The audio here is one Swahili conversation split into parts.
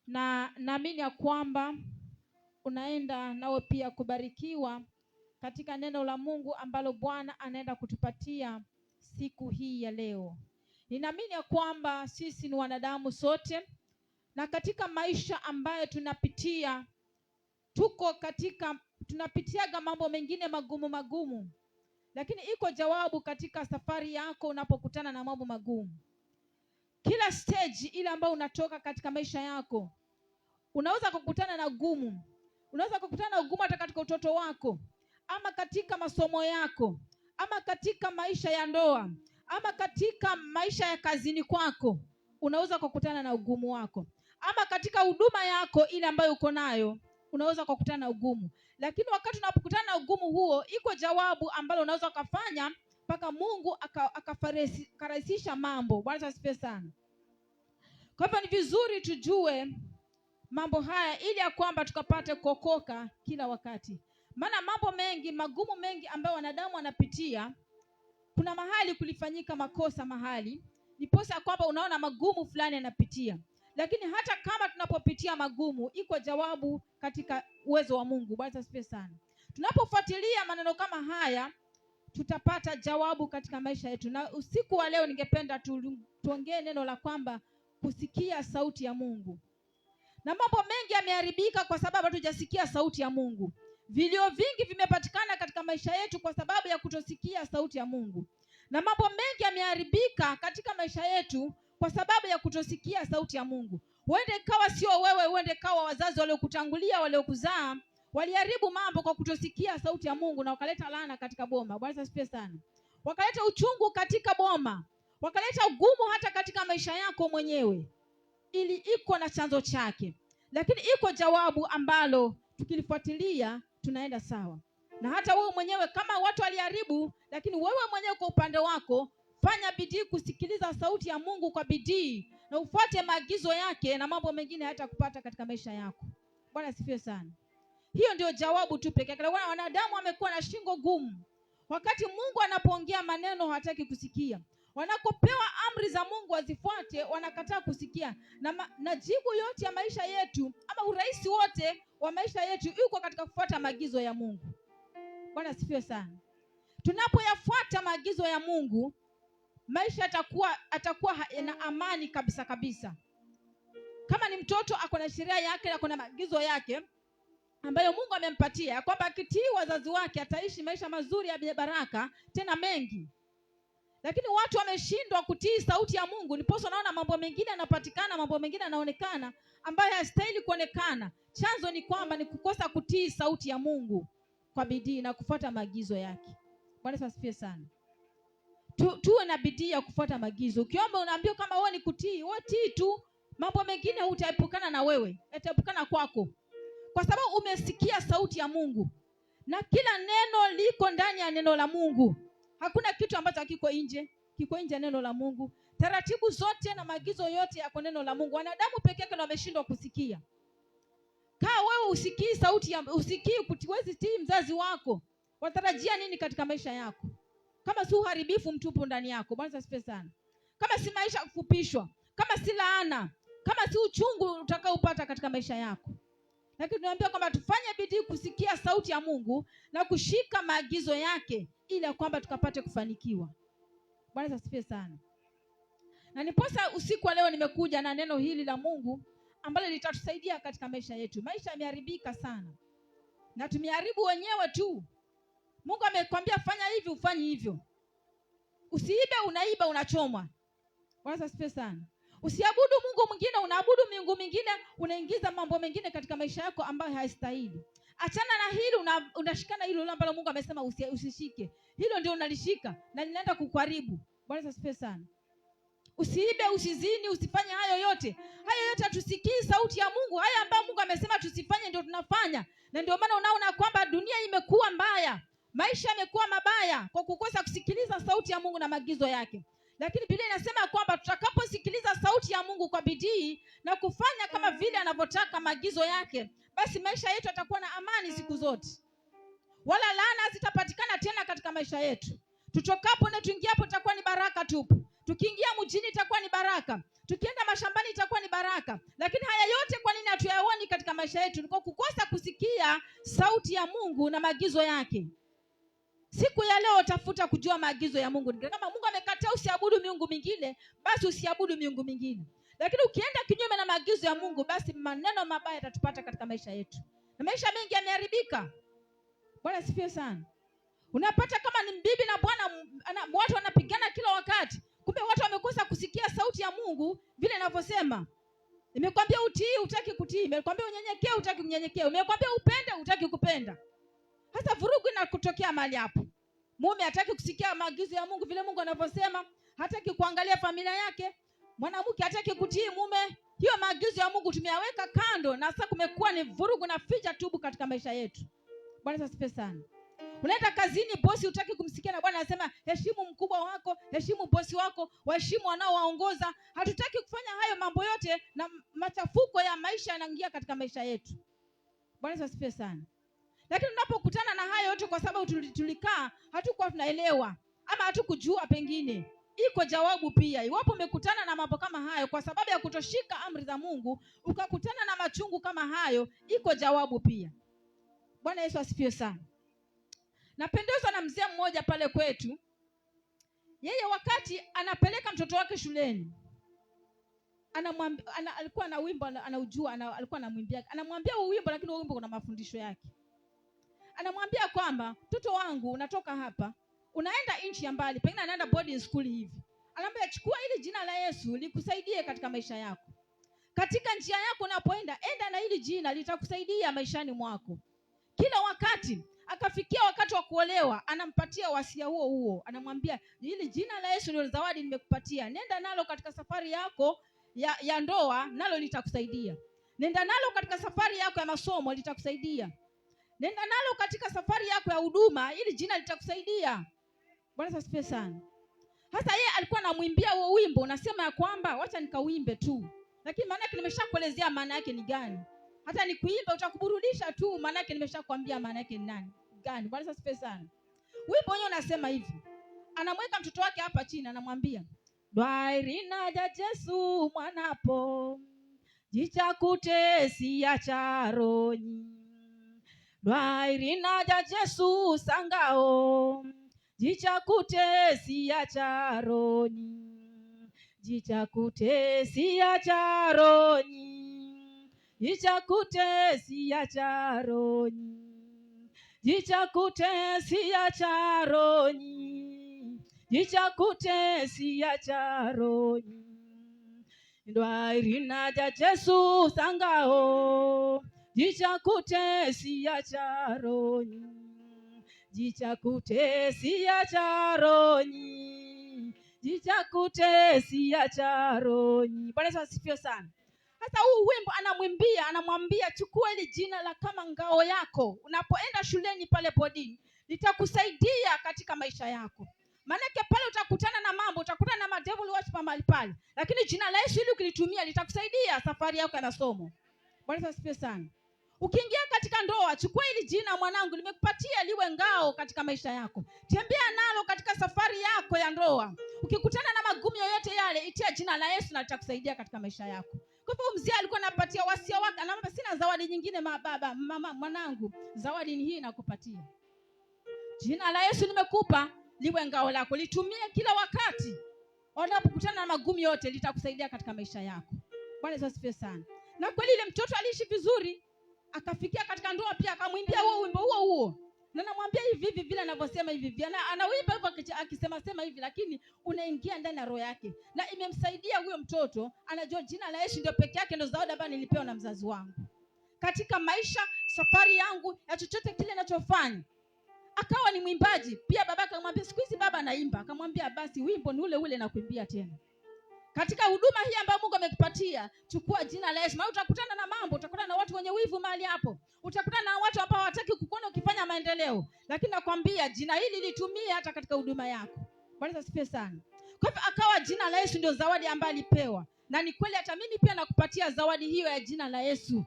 na naamini ya kwamba unaenda nawe pia kubarikiwa katika neno la Mungu ambalo Bwana anaenda kutupatia siku hii ya leo. Ninaamini ya kwamba sisi ni wanadamu sote, na katika maisha ambayo tunapitia tunapitiaga mambo mengine magumu, lakini iko jawabu katika safari yako unapokutana na mambo magumu. Kila stage ile ambayo unatoka katika maisha yako, unaweza kukutana na gumu. Unaweza kukutana na ugumu hata katika utoto wako, ama katika masomo yako, ama katika maisha ya ndoa, ama katika maisha ya kazini kwako. Unaweza kukutana na ugumu wako, ama katika huduma yako ile ambayo uko nayo unaweza kukutana na ugumu. Lakini wakati unapokutana na ugumu huo, iko jawabu ambalo unaweza kufanya mpaka Mungu akarahisisha mambo. Bwana asifiwe sana. Kwa hivyo ni vizuri tujue mambo haya ili ya kwamba tukapate kuokoka kila wakati. Maana mambo mengi magumu mengi ambayo wanadamu wanapitia, kuna mahali kulifanyika makosa mahali, niposa kwamba unaona magumu fulani yanapitia. Lakini hata kama tunapopitia magumu, iko jawabu katika uwezo wa Mungu. Bwana asifiwe sana. Tunapofuatilia maneno kama haya, tutapata jawabu katika maisha yetu. Na usiku wa leo ningependa tuongee neno la kwamba kusikia sauti ya Mungu. Na mambo mengi yameharibika kwa sababu hatujasikia sauti ya Mungu. Vilio vingi vimepatikana katika maisha yetu kwa sababu ya kutosikia sauti ya Mungu. Na mambo mengi yameharibika katika maisha yetu kwa sababu ya kutosikia sauti ya Mungu. Huende ikawa sio wewe, huende ikawa wazazi waliokutangulia, waliokuzaa waliharibu mambo kwa kutosikia sauti ya Mungu, na wakaleta laana katika boma. Bwana asifiwe sana. Wakaleta uchungu katika boma, wakaleta ugumu hata katika maisha yako mwenyewe. Ili iko na chanzo chake, lakini iko jawabu ambalo tukilifuatilia tunaenda sawa. Na hata wewe mwenyewe kama watu waliharibu, lakini wewe mwenyewe kwa upande wako fanya bidii kusikiliza sauti ya Mungu kwa bidii, na ufuate maagizo yake, na mambo mengine hayatakupata katika maisha yako. Bwana asifiwe sana. Hiyo ndio jawabu tu pekee yake. Wanadamu wamekuwa na shingo gumu. Wakati Mungu anapoongea maneno hawataki kusikia. Wanapopewa amri za Mungu wazifuate, wanakataa kusikia. Na jibu yote ya maisha yetu, ama urahisi wote wa maisha yetu, uko katika kufuata maagizo ya Mungu. Bwana asifiwe sana. Tunapoyafuata maagizo ya Mungu, maisha atakuwa na amani kabisa kabisa. Kama ni mtoto, ako na sheria yake, ako na maagizo yake ambayo Mungu amempatia, kwamba akitii wazazi wake ataishi maisha mazuri ya baraka tena mengi. Lakini watu wameshindwa kutii sauti ya Mungu, niposa naona mambo mengine yanapatikana, mambo mengine yanaonekana ambayo hayastahili kuonekana. Chanzo ni kwamba ni kukosa kutii sauti ya Mungu kwa bidii na kufuata maagizo yake. Bwana asifiwe sana. Tuwe na bidii ya kufuata maagizo. Ukiomba unaambiwa kama wewe ni kutii, wewe tii tu. Mambo mengine utaepukana na wewe, yataepukana kwako, kwa sababu umesikia sauti ya Mungu. Na kila neno liko ndani ya neno la Mungu. Hakuna kitu ambacho hakiko nje, kiko nje ya neno la Mungu. Taratibu zote na maagizo yote yako neno la Mungu. Wanadamu pekee yake ndio wameshindwa kusikia. Kaa wewe usikii sauti ya huwezi tii mzazi wako, watarajia nini katika maisha yako? Kama si uharibifu mtupu ndani yako. Bwana asifiwe sana. Kama si maisha kufupishwa, kama si laana, kama si uchungu utakaopata katika maisha yako. Lakini tunaambiwa kwamba tufanye bidii kusikia sauti ya Mungu na kushika maagizo yake, ili kwamba tukapate kufanikiwa. Bwana asifiwe sana. Na niposa usiku wa leo nimekuja na neno hili la Mungu ambalo litatusaidia katika maisha yetu. Maisha yameharibika sana, na tumeharibu wenyewe tu. Mungu amekwambia fanya hivi, ufanye hivyo. Usiibe, unaiba, unachomwa. Bwana asifiwe sana. Usiabudu Mungu mwingine, unaabudu miungu mingine, unaingiza mambo mengine katika maisha yako ambayo haistahili. Achana na hilo, unashikana hilo ambalo Mungu amesema usishike. Hilo ndio unalishika na linaenda kukuharibu. Bwana asifiwe sana. Usiibe, usizini, usifanye hayo yote. Hayo yote hatusikii sauti ya Mungu. Haya ambayo Mungu amesema tusifanye ndio tunafanya. Na ndio maana unaona kwamba dunia imekuwa mbaya. Maisha yamekuwa mabaya kwa kukosa kusikiliza sauti ya Mungu na maagizo yake. Lakini Biblia inasema kwamba tutakaposikiliza sauti ya Mungu kwa bidii na kufanya kama vile anavyotaka maagizo yake, basi maisha yetu yatakuwa na amani siku zote. Wala laana zitapatikana tena katika maisha yetu. Tutokapo na tuingiapo itakuwa ni baraka tupu. Tukiingia mjini itakuwa ni baraka. Tukienda mashambani itakuwa ni baraka. Lakini haya yote kwa nini katika maisha yetu ni kukosa kusikia sauti ya Mungu na maagizo yake. Siku ya leo tafuta kujua maagizo ya Mungu. Kama Mungu amekataa usiabudu miungu mingine, basi usiabudu miungu mingine. Lakini ukienda kinyume na maagizo ya Mungu, basi maneno mabaya yatatupata katika maisha yetu. Na maisha mengi yameharibika. Bwana asifiwe sana. Unapata kama ni bibi na bwana, watu wanapigana kila wakati. Kumbe watu wamekosa kusikia sauti ya Mungu vile inavyosema. Nimekwambia utii, hutaki kutii. Nimekwambia unyenyekee, hutaki kunyenyekea. Nimekwambia upende, hutaki kupenda. Hasa vurugu inakutokea mahali hapo. Mume hataki kusikia maagizo ya Mungu vile Mungu anavyosema, hataki kuangalia familia yake. Mwanamke hataki kutii mume. Hiyo maagizo ya Mungu tumeyaweka kando, na sasa kumekuwa ni vurugu na ficha tubu katika maisha yetu. Bwana asifiwe sana. Unaenda kazini, bosi hutaki kumsikia, na Bwana anasema heshimu mkubwa wako, heshimu bosi wako, waheshimu wanaowaongoza. Hatutaki kufanya hayo mambo yote, na machafuko ya maisha yanaingia katika maisha yetu. Bwana asifiwe sana. Lakini tunapokutana na hayo yote, kwa sababu tulikaa hatukuwa tunaelewa ama hatukujua, pengine iko jawabu pia. Iwapo umekutana na mambo kama hayo kwa sababu ya kutoshika amri za Mungu, ukakutana na machungu kama hayo, iko jawabu pia. Bwana Yesu asifiwe sana. Napendezwa na mzee mmoja pale kwetu. Yeye wakati anapeleka mtoto wake shuleni, alikuwa na wimbo anaujua, alikuwa anamwimbia. Anamwambia wimbo, lakini wimbo kuna mafundisho yake. Anamwambia kwamba mtoto wangu, unatoka hapa unaenda nchi ya mbali, pengine anaenda boarding school hivi. Anamwambia chukua hili jina la Yesu likusaidie katika maisha yako. Katika njia yako unapoenda, enda na hili jina, litakusaidia maishani mwako. Kila wakati akafikia wakati wa kuolewa, anampatia wasia huo. Anamwambia hili jina la Yesu ndio zawadi nimekupatia. Nenda nalo katika safari yako ya ndoa, nalo litakusaidia. Nenda nalo katika safari yako ya masomo, litakusaidia. Nenda nalo katika safari yako ya huduma, hili jina litakusaidia. Bwana asifiwe sana. Hasa yeye alikuwa anamwimbia huo wimbo, unasema ya kwamba wacha nikauimbe tu. Lakini maana yake nimeshakuelezea maana yake ni gani. Hata nikuimbe utakuburudisha tu, maana yake nimeshakwambia maana yake ni gani. Bwana asifiwe sana. Wimbo wenyewe unasema hivi. Anamweka mtoto wake hapa chini, anamwambia Dwairina ja Yesu mwanapo, jichakute siya charonyi. Dwairina ja Yesu sangao, jichakute siya charonyi. Jichakute siya charonyi. Jichakute siya charonyi. Jichakute siya charonyi. Jichakute siya charonyi. Dwairina ja Yesu sangao, jichakute siya charonyi. Jichakute siya charonyi. Jichakute siya charonyi. Bwana asifiwe sana. Hata huu wimbo anamwambia chukua ile jina la kama ngao yako. Unapoenda shuleni pale bodini, litakusaidia katika maisha yako. Maanake pale utakutana na mambo, utakutana na madevil worship mahali pale. Lakini jina la Yesu ili ukilitumia litakusaidia safari yako ya masomo. Bwana asifiwe sana. Ukiingia katika ndoa, chukua hili jina mwanangu, nimekupatia liwe ngao katika maisha yako. Tembea nalo katika safari yako ya ndoa. Ukikutana na magumu yoyote yale, itia jina la Yesu na litakusaidia katika maisha yako. Kwa hivyo mzee alikuwa anapatia wasia wake, anamwambia sina zawadi nyingine baba, mama, mwanangu, zawadi ni hii nakupatia. Jina la Yesu nimekupa liwe ngao lako, litumie kila wakati. Unapokutana na magumu yote, litakusaidia katika maisha yako. Bwana Yesu asifiwe sana. Na kweli ile mtoto aliishi vizuri, akafikia katika ndoa pia, akamwimbia huo wimbo huo. Na namwambia hivi vile anavyosema hivi. Anawimba hivyo akisema hivi, lakini unaingia ndani ya roho yake. Na imemsaidia huyo mtoto, anajua jina la Yesu ndio pekee yake ndio zawadi ambayo nilipewa na mzazi wangu. Katika maisha, safari yangu ya chochote kile ninachofanya. Akawa ni mwimbaji. Pia babake akamwambia siku hizi baba anaimba. Akamwambia basi wimbo ni ule na kuimbia tena. Katika huduma hii ambayo Mungu amekupatia, chukua jina la Yesu. Maana utakutana na mambo, utakutana na watu wenye wivu mahali hapo. Utakutana na watu ambao hawataki kukuona ukifanya maendeleo. Lakini nakwambia jina hili litumie hata katika huduma yako. Bwana asifiwe sana. Kwa hivyo akawa jina la Yesu ndio zawadi ambayo alipewa. Na ni kweli hata mimi pia nakupatia zawadi hiyo ya jina la Yesu.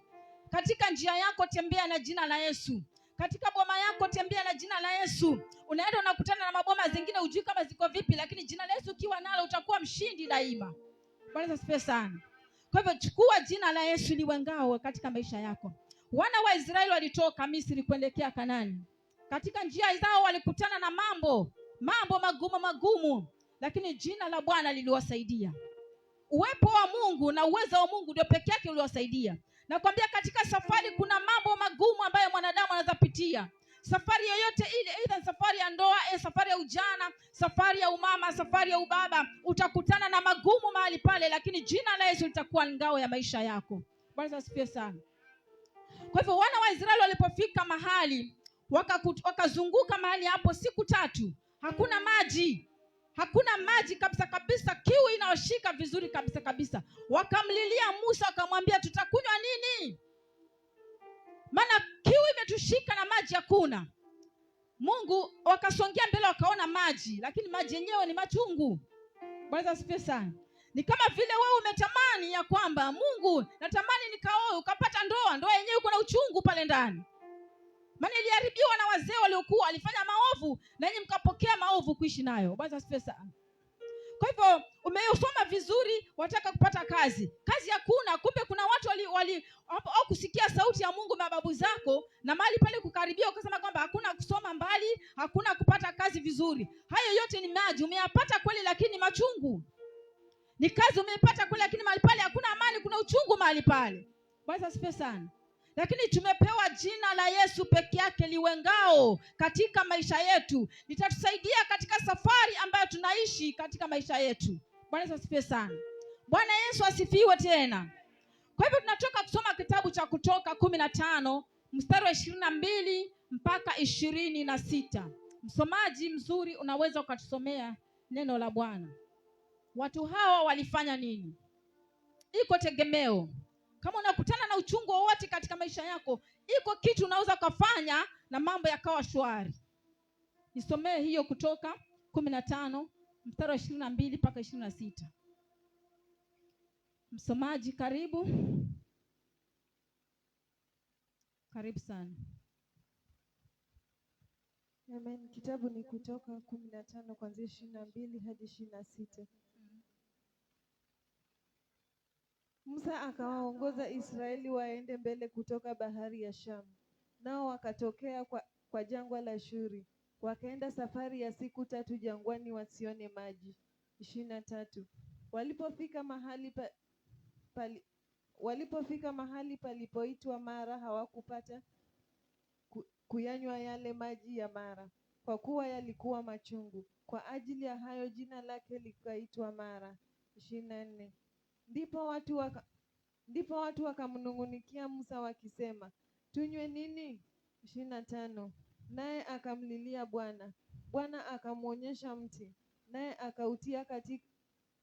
Katika njia yako tembea na jina la Yesu. Katika boma yako tembea na jina la Yesu. Unaenda unakutana na maboma zingine hujui kama ziko vipi, lakini jina la Yesu ukiwa nalo utakuwa mshindi daima. Bwana asifiwe sana. Kwa hivyo chukua jina la Yesu liwe ngao katika maisha yako. Wana wa Israeli walitoka Misri kuelekea Kanaani. Katika njia zao walikutana na mambo magumu, lakini jina la Bwana liliwasaidia. Uwepo wa Mungu na uwezo wa Mungu ndio pekee yake uliwasaidia. Nakwambia katika safari kuna mambo magumu ambayo mwanadamu anaweza pitia. Safari yoyote ile, aidha safari ya ndoa, safari ya ujana, safari ya umama, safari ya ubaba, utakutana na magumu mahali pale, lakini jina la Yesu litakuwa ngao ya maisha yako. Bwana asifiwe sana. Kwa hivyo wana wa Israeli walipofika mahali, wakazunguka mahali hapo siku 3, hakuna maji kabisa, kiu inawashika vizuri kabisa. Wakamlilia Musa, wakamwambia tutakunywa nini? Maana kiu imetushika na maji hakuna. Mungu wakasongea mbele, wakaona maji, lakini maji yenyewe ni machungu. Bwana asifiwe sana. Ni kama vile wewe umetamani ya kwamba Mungu, natamani nikaoe, ukapata ndoa yenyewe iko na uchungu pale ndani. Maana iliharibiwa na wazee waliokuwa walifanya maovu, na nyinyi mkapokea maovu kuishi nayo. Bwana asifiwe sana. Kwa hivyo umeyosoma vizuri, wataka kupata kazi hakuna. Kumbe kuna watu au kusikia sauti ya Mungu mababu zako, na mahali pale kukaribia ukasema kwamba hakuna kusoma mbali, hakuna kupata kazi vizuri. Hayo yote ni maji umeyapata kweli, lakini machungu. Ni kazi umepata kweli, lakini mahali pale hakuna amani, kuna uchungu mahali pale. Bwana asifiwe sana. Lakini tumepewa jina la Yesu peke yake liwe ngao katika maisha yetu. Litatusaidia katika safari ambayo tunaishi katika maisha yetu. Bwana asifiwe sana. Bwana Yesu asifiwe tena. Kwa hivyo tunatoka kusoma kitabu cha Kutoka 15 mstari wa 22 mpaka 26. Msomaji mzuri unaweza ukatusomea neno la Bwana. Watu hawa walifanya nini? Iko tegemeo. Kama unakutana na uchungu wowote katika maisha yako, iko kitu unaweza kufanya na mambo yakawa shwari. Nisomee hiyo Kutoka 15 mstari wa 22 mpaka 26. Msomaji karibu sana. Amen. Kitabu ni Kutoka 15 kuanzia 22 hadi 26. Musa akawaongoza Israeli waende mbele kutoka bahari ya Shamu. Nao wakatokea kwa jangwa la Shuri. Wakaenda safari ya siku 3 jangwani wasione maji. 23. Walipofika mahali palipoitwa Mara, hawakupata kuyanywa yale maji ya Mara, kwa kuwa yalikuwa machungu. Kwa ajili ya hayo jina lake likaitwa Mara. 24. Ndipo watu wakamnung'unikia Musa wakisema, tunywe nini? 25. Naye akamlilia Bwana. Bwana akamwonyesha mti, naye akautia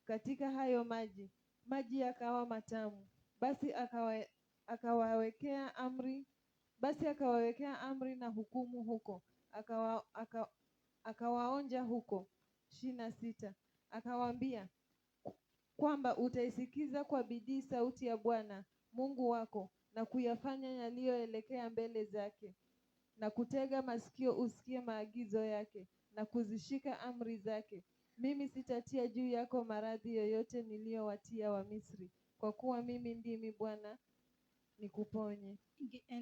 katika hayo maji yakawa matamu. Basi akawawekea amri na hukumu huko, akawaonja huko. 26. Akawaambia kwamba utaisikiza kwa bidii sauti ya Bwana Mungu wako, na kuyafanya yaliyoelekea mbele zake, na kutega masikio usikie maagizo yake, na kuzishika amri zake. Mimi sitatia juu yako maradhi yoyote niliyowatia wa Misri, kwa kuwa mimi ndimi Bwana nikuponye.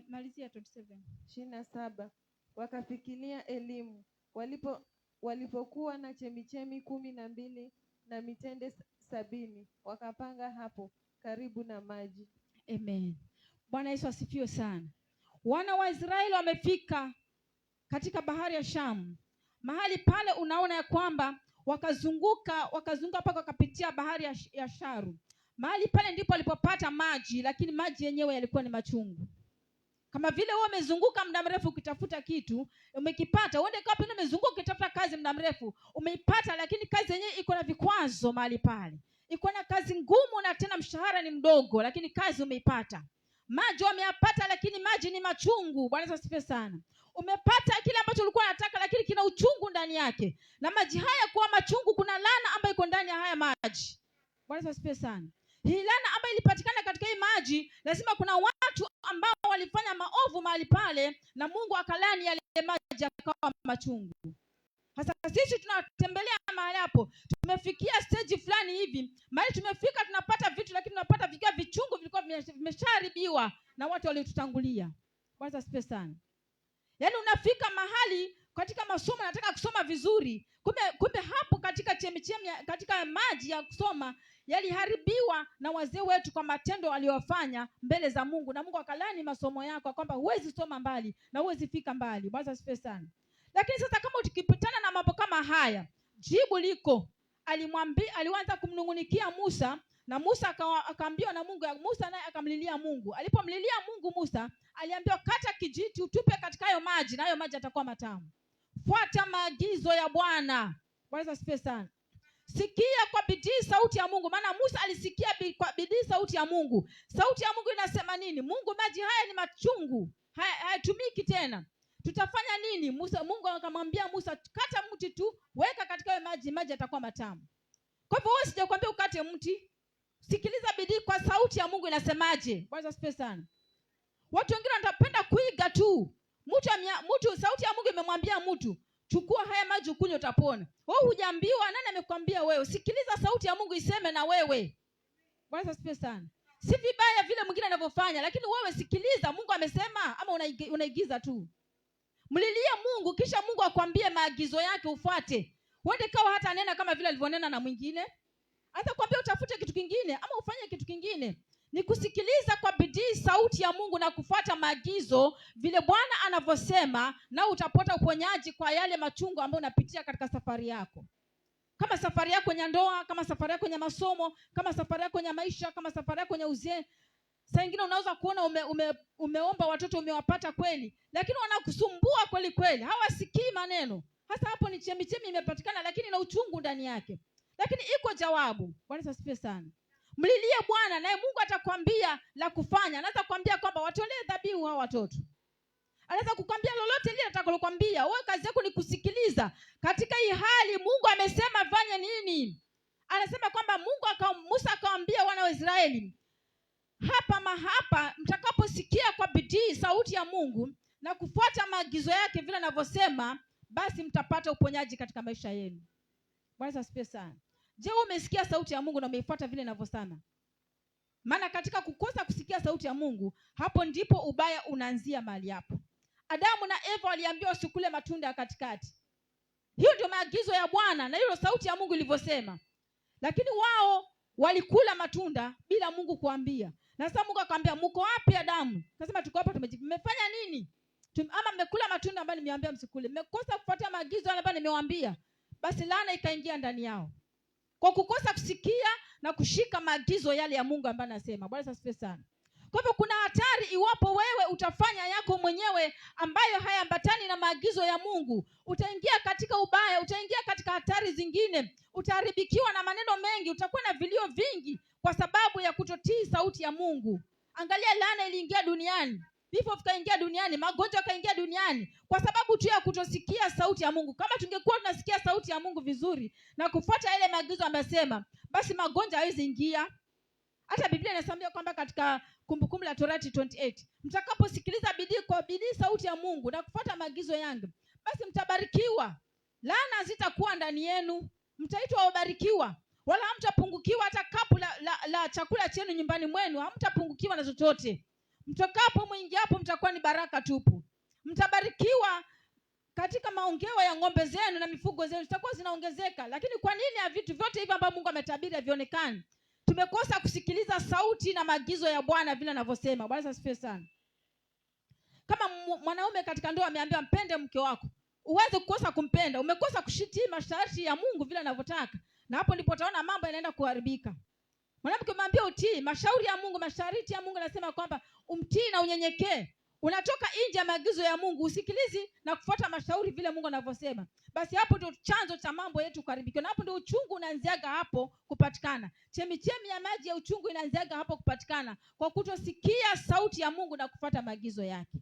Malizia 27. 27. Wakafikilia Elimu, walipokuwa na chemichemi 12 na mitende 70, wakapanga hapo karibu na maji. Amen. Bwana Yesu asifiwe sana. Wana wa Israeli wamefika katika bahari ya Shamu. Mahali pale unaona ya kwamba wakazunguka mpaka wakapitia bahari ya Sharu. Mahali pale ndipo walipopata maji, lakini maji yenyewe yalikuwa ni machungu. Kama vile wewe umezunguka muda mrefu ukitafuta kitu, umekipata. Uende kwa pale umezunguka ukitafuta kazi muda mrefu, umeipata, lakini kazi yenyewe iko na vikwazo mahali pale. Iko na kazi ngumu na tena mshahara ni mdogo, lakini kazi umeipata. Maji umeyapata, lakini maji ni machungu. Bwana Yesu asifiwe sana. Umepata kile ambacho ulikuwa unataka, lakini kina uchungu ndani yake. Na maji haya kuwa machungu, kuna laana ambayo iko ndani ya haya maji. Bwana Yesu asifiwe sana. Hii laana ambayo ilipatikana katika hii maji, lazima kuna watu ambao walifanya maovu mahali pale, na Mungu akalani yale maji yakawa machungu. Sasa sisi tunatembelea mahali hapo, tumefikia stage fulani hivi, mahali tumefika tunapata vitu, lakini tunapata vikiwa vichungu vilikuwa vimeshaharibiwa na watu waliotutangulia. Bwana asifiwe sana. Yaani unafika mahali katika masomo nataka kusoma vizuri, kumbe hapo katika chemichemi, katika maji ya kusoma yaliharibiwa na wazee wetu kwa matendo waliyofanya mbele za Mungu, na Mungu akalani masomo yako kwamba huwezi soma mbali na huwezi fika mbali. Bwana asifiwe sana. Lakini sasa kama tukipitana na mambo kama haya, jibu liko. Alianza kumnungunikia Musa, na Musa akaambiwa na Mungu, Musa naye akamlilia Mungu. Alipomlilia Mungu, Musa aliambiwa kata kijiti utupe katika hayo maji na hayo maji yatakuwa matamu. Fuata maagizo ya Bwana. Bwana asifiwe sana. Sikia kwa bidii sauti ya Mungu, maana Musa alisikia kwa bidii sauti ya Mungu. Sauti ya Mungu inasema nini? Mungu, maji haya ni machungu, hayatumiki tena, tutafanya nini? Mungu akamwambia Musa, kata mti tu, weka katika hayo maji, maji yatakuwa matamu. Kwa hivyo wewe sijakwambia ukate mti, sikiliza bidii kwa sauti ya Mungu inasemaje. Bwana asifiwe sana. Watu wengine wanapenda kuiga tu. Mtu sauti ya Mungu imemwambia mtu, chukua haya maji ukunywe utapona. Wewe hujaambiwa, nani amekwambia wewe? Sikiliza sauti ya Mungu iseme na wewe. Bwana asifiwe sana. Si vibaya vile mwingine anavyofanya, lakini wewe sikiliza Mungu amesema, ama unaigiza tu. Mlilie Mungu kisha Mungu akwambie maagizo yake ufuate. Wende kawa hata nena kama vile alivyonena na mwingine. Hata kwambia utafute kitu kingine ama ufanye kitu kingine. Ni kusikiliza kwa bidii sauti ya Mungu na kufuata maagizo vile Bwana anavyosema, na utapata uponyaji kwa yale machungu ambayo unapitia katika safari yako. Kama safari yako kwenye ndoa, kama safari yako kwenye masomo, kama safari yako kwenye maisha, kama safari yako kwenye uzee. Saa nyingine unaweza kuona umeomba watoto umewapata kweli, lakini wanakusumbua kweli kweli, hawasikii maneno. Hasa hapo ni chemichemi imepatikana, lakini na uchungu ndani yake. Lakini iko jawabu. Bwana asifiwe sana. Mlilie Bwana naye Mungu atakwambia la kufanya. Anaweza kukwambia kwamba watolee dhabihu hao watoto. Anaweza kukwambia lolote lile atakalokuambia. Wewe kazi yako ni kusikiliza. Katika hii hali Mungu amesema fanye nini? Anasema kwamba Musa akamwambia wana wa Israeli, hapa mtakaposikia kwa bidii sauti ya Mungu na kufuata maagizo yake vile anavyosema, basi mtapata uponyaji katika maisha yenu. Bwana asifiwe sana. Je, wewe umesikia sauti ya Mungu na umeifuata vile inavyosema? Maana katika kukosa kusikia sauti ya Mungu, hapo ndipo ubaya unaanzia mahali hapo. Adamu na Eva waliambiwa usikule matunda ya katikati. Hiyo ndio maagizo ya Bwana na hilo sauti ya Mungu ilivyosema. Lakini wao walikula matunda bila Mungu kuambia. Na sasa Mungu akamwambia, mko wapi Adamu? Akasema tuko hapa, mmefanya nini? Ama mmekula matunda ambayo nimewaambia msikule. Mmekosa kufuata maagizo ambayo nimewaambia. Basi laana ikaingia ndani yao. Kwa kukosa kusikia na kushika maagizo yale ya Mungu ambaye anasema. Bwana asifiwe sana. Kwa hivyo kuna hatari iwapo wewe utafanya yako mwenyewe ambayo hayaambatani na maagizo ya Mungu. Utaingia katika ubaya, utaingia katika hatari zingine, utaharibikiwa na maneno mengi, utakuwa na vilio vingi kwa sababu ya kutotii sauti ya Mungu. Angalia laana iliingia duniani, vifo vikaingia duniani, magonjwa yakaingia duniani kwa sababu tu ya kutosikia sauti ya Mungu. Kama tungekuwa tunasikia sauti ya Mungu vizuri na kufuata ile maagizo amesema, basi magonjwa hawezi ingia. Hata Biblia inasema kwamba katika Kumbukumbu la Torati 28, mtakaposikiliza kwa bidii sauti ya Mungu na kufuata maagizo yangu, basi mtabarikiwa. Laana hazitakuwa ndani yenu, mtaitwa wabarikiwa. Wala hamtapungukiwa hata kapu la chakula chenu nyumbani mwenu, hamtapungukiwa na chochote. Mtokapo mwingiapo mtakuwa ni baraka tupu. Mtabarikiwa katika maongeo ya ng'ombe zenu na mifugo zenu, zitakuwa zinaongezeka. Lakini kwa nini ya vitu vyote hivi ambavyo Mungu ametabiri havionekani? Tumekosa kusikiliza sauti na maagizo ya Bwana vile anavyosema. Bwana asifiwe sana. Kama mwanaume katika ndoa ameambiwa mpende mke wako, uweze kukosa kumpenda, umekosa kushitii masharti ya Mungu vile anavyotaka, na hapo ndipo utaona mambo yanaenda kuharibika. Mwanamke umeambiwa utii mashauri ya Mungu, masharti ya Mungu anasema kwamba umtii na unyenyekee. Unatoka nje ya maagizo ya Mungu, usikilizi na kufuata mashauri vile Mungu anavyosema. Basi hapo ndio chanzo cha mambo yetu kuharibikiwa. Na hapo ndio uchungu unaanziaga hapo kupatikana. Chemichemi ya maji ya uchungu inaanziaga hapo kupatikana kwa kutosikia sauti ya Mungu na kufuata maagizo yake.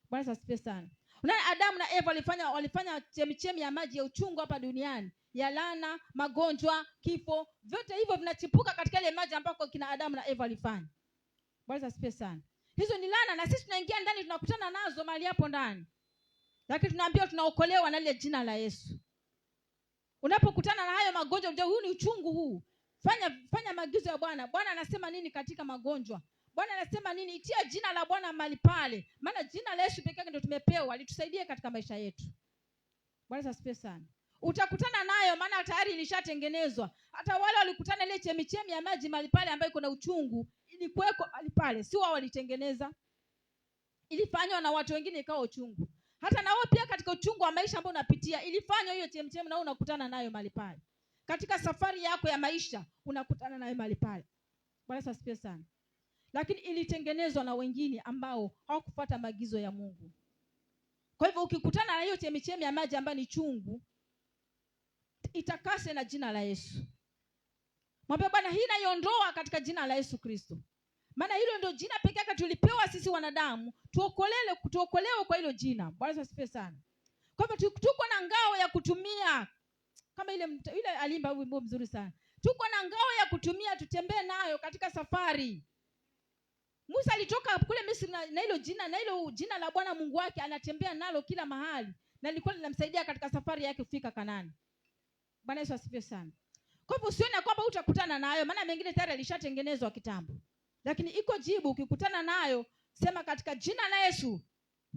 Bwana asifiwe sana. Unaona Adamu na Eva walifanya chemichemi ya maji ya uchungu hapa duniani. Ya laana, magonjwa, kifo, vyote hivyo vinachipuka katika ile maji ambako kina Adamu na Eva walifanya. Bwana asifiwe sana. Hizo ni laana na sisi tunaingia ndani tunakutana nazo mahali hapo ndani. Lakini tunaambiwa tunaokolewa na ile jina la Yesu. Unapokutana na hayo magonjwa, unajua huu ni uchungu huu. Fanya maagizo ya Bwana. Bwana anasema nini katika magonjwa? Bwana anasema nini? Itia jina la Bwana mahali pale, maana jina la Yesu pekee yake ndio tumepewa litusaidie katika maisha yetu. Bwana asifiwe sana. Utakutana nayo, maana tayari ilishatengenezwa. Hata wale walikutana ile chemichemi ya maji mahali pale ambayo iko na uchungu, ilikuweko mahali pale, si wao walitengeneza, ilifanywa na watu wengine ikawa uchungu. Hata na wewe pia katika uchungu wa maisha ambao unapitia, ilifanywa hiyo chemichemi na wewe unakutana nayo mahali pale. Katika safari yako ya maisha unakutana nayo mahali pale. Bwana asifiwe sana. Lakini ilitengenezwa na wengine ambao hawakufuata maagizo ya Mungu. Kwa hivyo ukikutana na hiyo chemichemi ya maji ambayo ni chungu, itakase na jina la Yesu. Mwambie Bwana, hii naiondoa katika jina la Yesu Kristo. Maana hilo ndio jina pekee yake tulipewa sisi wanadamu, tuokolewe kwa hilo jina. Bwana asifiwe sana. Kwa hivyo tuko na ngao ya kutumia, kama ile alimba wimbo mzuri sana. Tuko na ngao ya kutumia, tutembee nayo katika safari. Musa alitoka kule Misri na hilo jina la Bwana Mungu wake, anatembea nalo kila mahali, na lilikuwa linamsaidia katika safari yake kufika Kanaani. Bwana Yesu asifiwe sana. Kwa hivyo usione kwamba utakutana nayo, maana mengine tayari alishatengenezwa kitambo. Lakini iko jibu, ukikutana nayo sema katika jina la Yesu,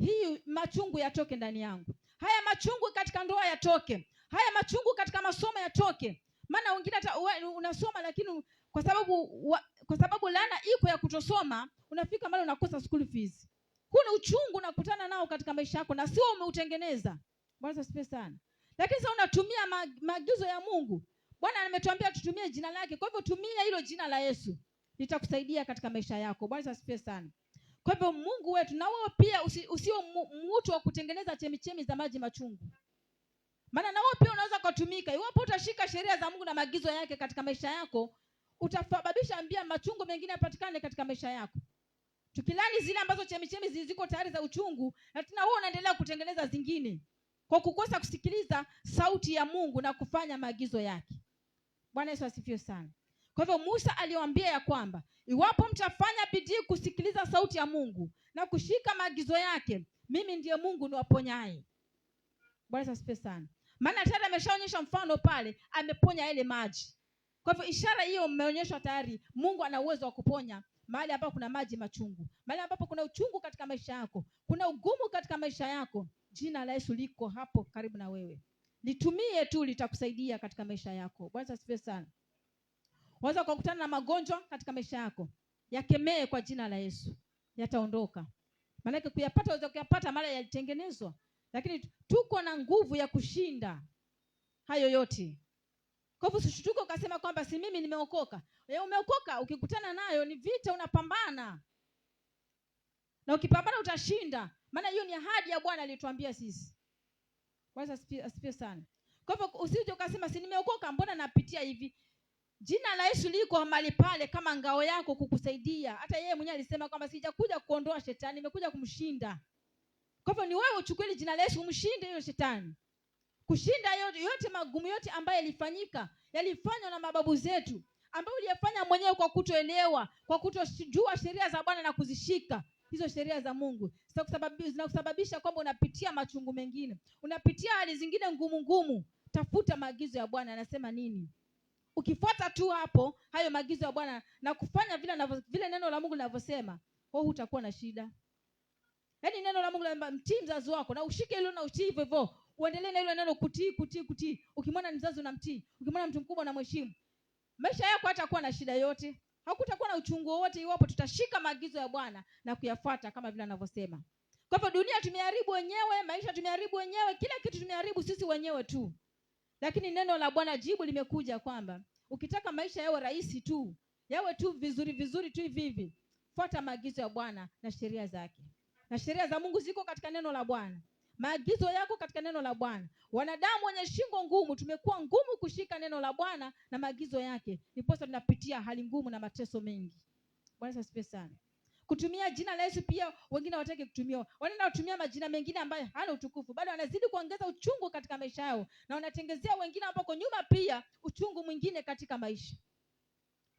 hii machungu yatoke ndani yangu. Haya machungu katika ndoa yatoke. Haya machungu katika masomo yatoke. Maana wengine hata unasoma lakini kwa sababu laana iko ya kutosoma, unafika mahali unakosa school fees. Kuna uchungu unakutana nao katika maisha yako na sio umeutengeneza. Bwana asifiwe sana. Lakini sasa unatumia maagizo ya Mungu. Bwana ametuambia tutumie jina lake. Kwa hivyo tumia hilo jina la Yesu, litakusaidia katika maisha yako. Bwana asifiwe sana. Kwa hivyo Mungu wetu, na wewe pia usio mtu wa kutengeneza chemichemi za maji machungu. Maana na wewe pia unaweza kutumika. Iwapo utashika sheria za Mungu na maagizo yake katika maisha yako, utasababisha ambia machungu mengine yapatikane katika maisha yako. Tukilani zile ambazo chemichemi ziko tayari za uchungu, na tena wewe unaendelea kutengeneza zingine kwa kukosa kusikiliza sauti ya Mungu na kufanya maagizo yake. Bwana Yesu asifiwe sana. Kwa hivyo Musa aliwaambia ya kwamba iwapo mtafanya bidii kusikiliza sauti ya Mungu na kushika maagizo yake, mimi ndiye Mungu niwaponyaye. Bwana Yesu asifiwe sana. Maana tayari ameshaonyesha mfano pale, ameponya ile maji. Kwa hivyo ishara hiyo mmeonyeshwa tayari, Mungu ana uwezo wa kuponya mahali ambapo kuna maji machungu. Mahali ambapo kuna uchungu katika maisha yako, kuna ugumu katika maisha yako, jina la Yesu liko hapo karibu na wewe. Litumie tu, litakusaidia katika maisha yako. Bwana asifiwe sana. Waweza kukutana na magonjwa katika maisha yako, yakemee kwa jina la Yesu, yataondoka. Maana kuyapata waweza kuyapata mara yalitengenezwa, lakini tuko na nguvu ya kushinda hayo yote. Kwa hivyo usishtuke ukasema kwamba si mimi nimeokoka. Wewe umeokoka, ukikutana nayo ni vita, unapambana. Na ukipambana utashinda. Maana hiyo ni ahadi ya Bwana aliyotuambia sisi. Bwana asifiwe sana. Kwa hivyo usije ukasema si nimeokoka, mbona napitia hivi? Jina la Yesu liko mahali pale kama ngao yako kukusaidia. Hata yeye mwenyewe alisema kwamba sijakuja kuondoa shetani, nimekuja kumshinda. Kwa hivyo ni wewe uchukue jina la Yesu umshinde hiyo shetani. Kushinda yote magumu yote ambayo yalifanywa na mababu zetu, ambayo uliyafanya mwenyewe kwa kutoelewa, kwa kutojua sheria za Bwana na kuzishika hizo sheria za Mungu. Zinakusababisha kwamba unapitia machungu mengine, unapitia hali zingine ngumu. Tafuta maagizo ya Bwana anasema nini. Ukifuata tu hapo hayo maagizo ya Bwana na kufanya vile neno la Mungu linavyosema, wewe hutakuwa na shida. Yaani neno la Mungu linaomba mtii mzazi wako, na ushike hilo na utii hivyo. Uendelee na hilo neno kutii. Ukimwona mzazi unamtii, ukimwona mtu mkubwa unamheshimu. Maisha yako hatakuwa na shida yote. Hakutakuwa na uchungu wowote iwapo tutashika maagizo ya Bwana na kuyafuata kama vile anavyosema. Kwa hivyo dunia tumeharibu wenyewe, maisha tumeharibu wenyewe, kila kitu tumeharibu sisi wenyewe tu. Lakini neno la Bwana jibu limekuja kwamba ukitaka maisha yawe rahisi tu, yawe tu vizuri tu hivi, fuata maagizo ya Bwana na sheria zake. Na sheria za Mungu ziko katika neno la Bwana. Maagizo yako katika neno la Bwana. Wanadamu wenye shingo ngumu tumekuwa ngumu kushika neno la Bwana na maagizo yake. Ndiposa tunapitia hali ngumu na mateso mengi. Bwana asifiwe sana. Kutumia jina la Yesu pia wengine hawataki kutumia. Wanaenda kutumia majina mengine ambayo hana utukufu. Bado wanazidi kuongeza uchungu katika maisha yao, na wanatengezea wengine ambao nyuma pia uchungu mwingine katika maisha.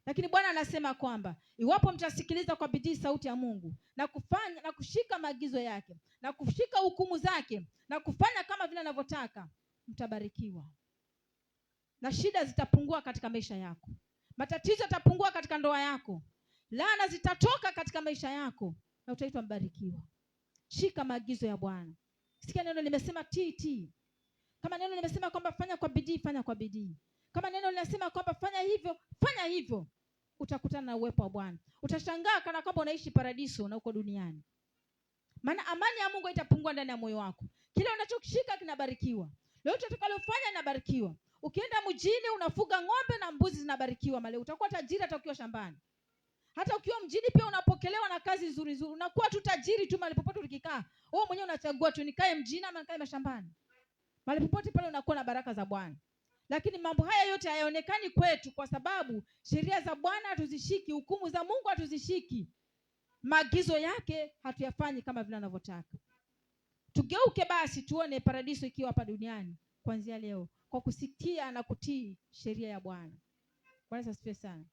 Lakini Bwana anasema kwamba iwapo mtasikiliza kwa bidii sauti ya Mungu na kufanya na kushika maagizo yake na kushika hukumu zake na kufanya kama vile anavyotaka, mtabarikiwa. na shida zitapungua katika maisha yako, matatizo yatapungua katika ndoa yako, laana zitatoka katika maisha yako, na utaitwa mbarikiwa. Shika maagizo ya Bwana. Sikia neno limesema tii. Kama neno limesema kwamba fanya kwa bidii, fanya kwa bidii. Kama neno linasema kwamba fanya hivyo, fanya hivyo. Utakutana na uwepo wa Bwana. Utashangaa kana kwamba unaishi paradiso na uko duniani. Maana amani ya Mungu itapungua ndani ya moyo wako. Kile unachokishika kinabarikiwa. Lolote utakalofanya linabarikiwa. Ukienda mjini unafuga ng'ombe na mbuzi zinabarikiwa male. Utakuwa tajiri hata ukiwa shambani. Hata ukiwa mjini pia unapokelewa na kazi nzuri nzuri. Unakuwa tu tajiri tu mahali popote ukikaa. Wewe mwenyewe unachagua tu nikae mjini ama nikae mashambani. Mahali popote pale unakuwa na baraka za Bwana. Lakini mambo haya yote hayaonekani kwetu kwa sababu sheria za Bwana hatuzishiki, hukumu za Mungu hatuzishiki. Maagizo yake hatuyafanyi kama vile anavyotaka. Tugeuke basi tuone paradiso ikiwa hapa duniani kuanzia leo kwa kusikia na kutii sheria ya Bwana. Bwana asifiwe sana.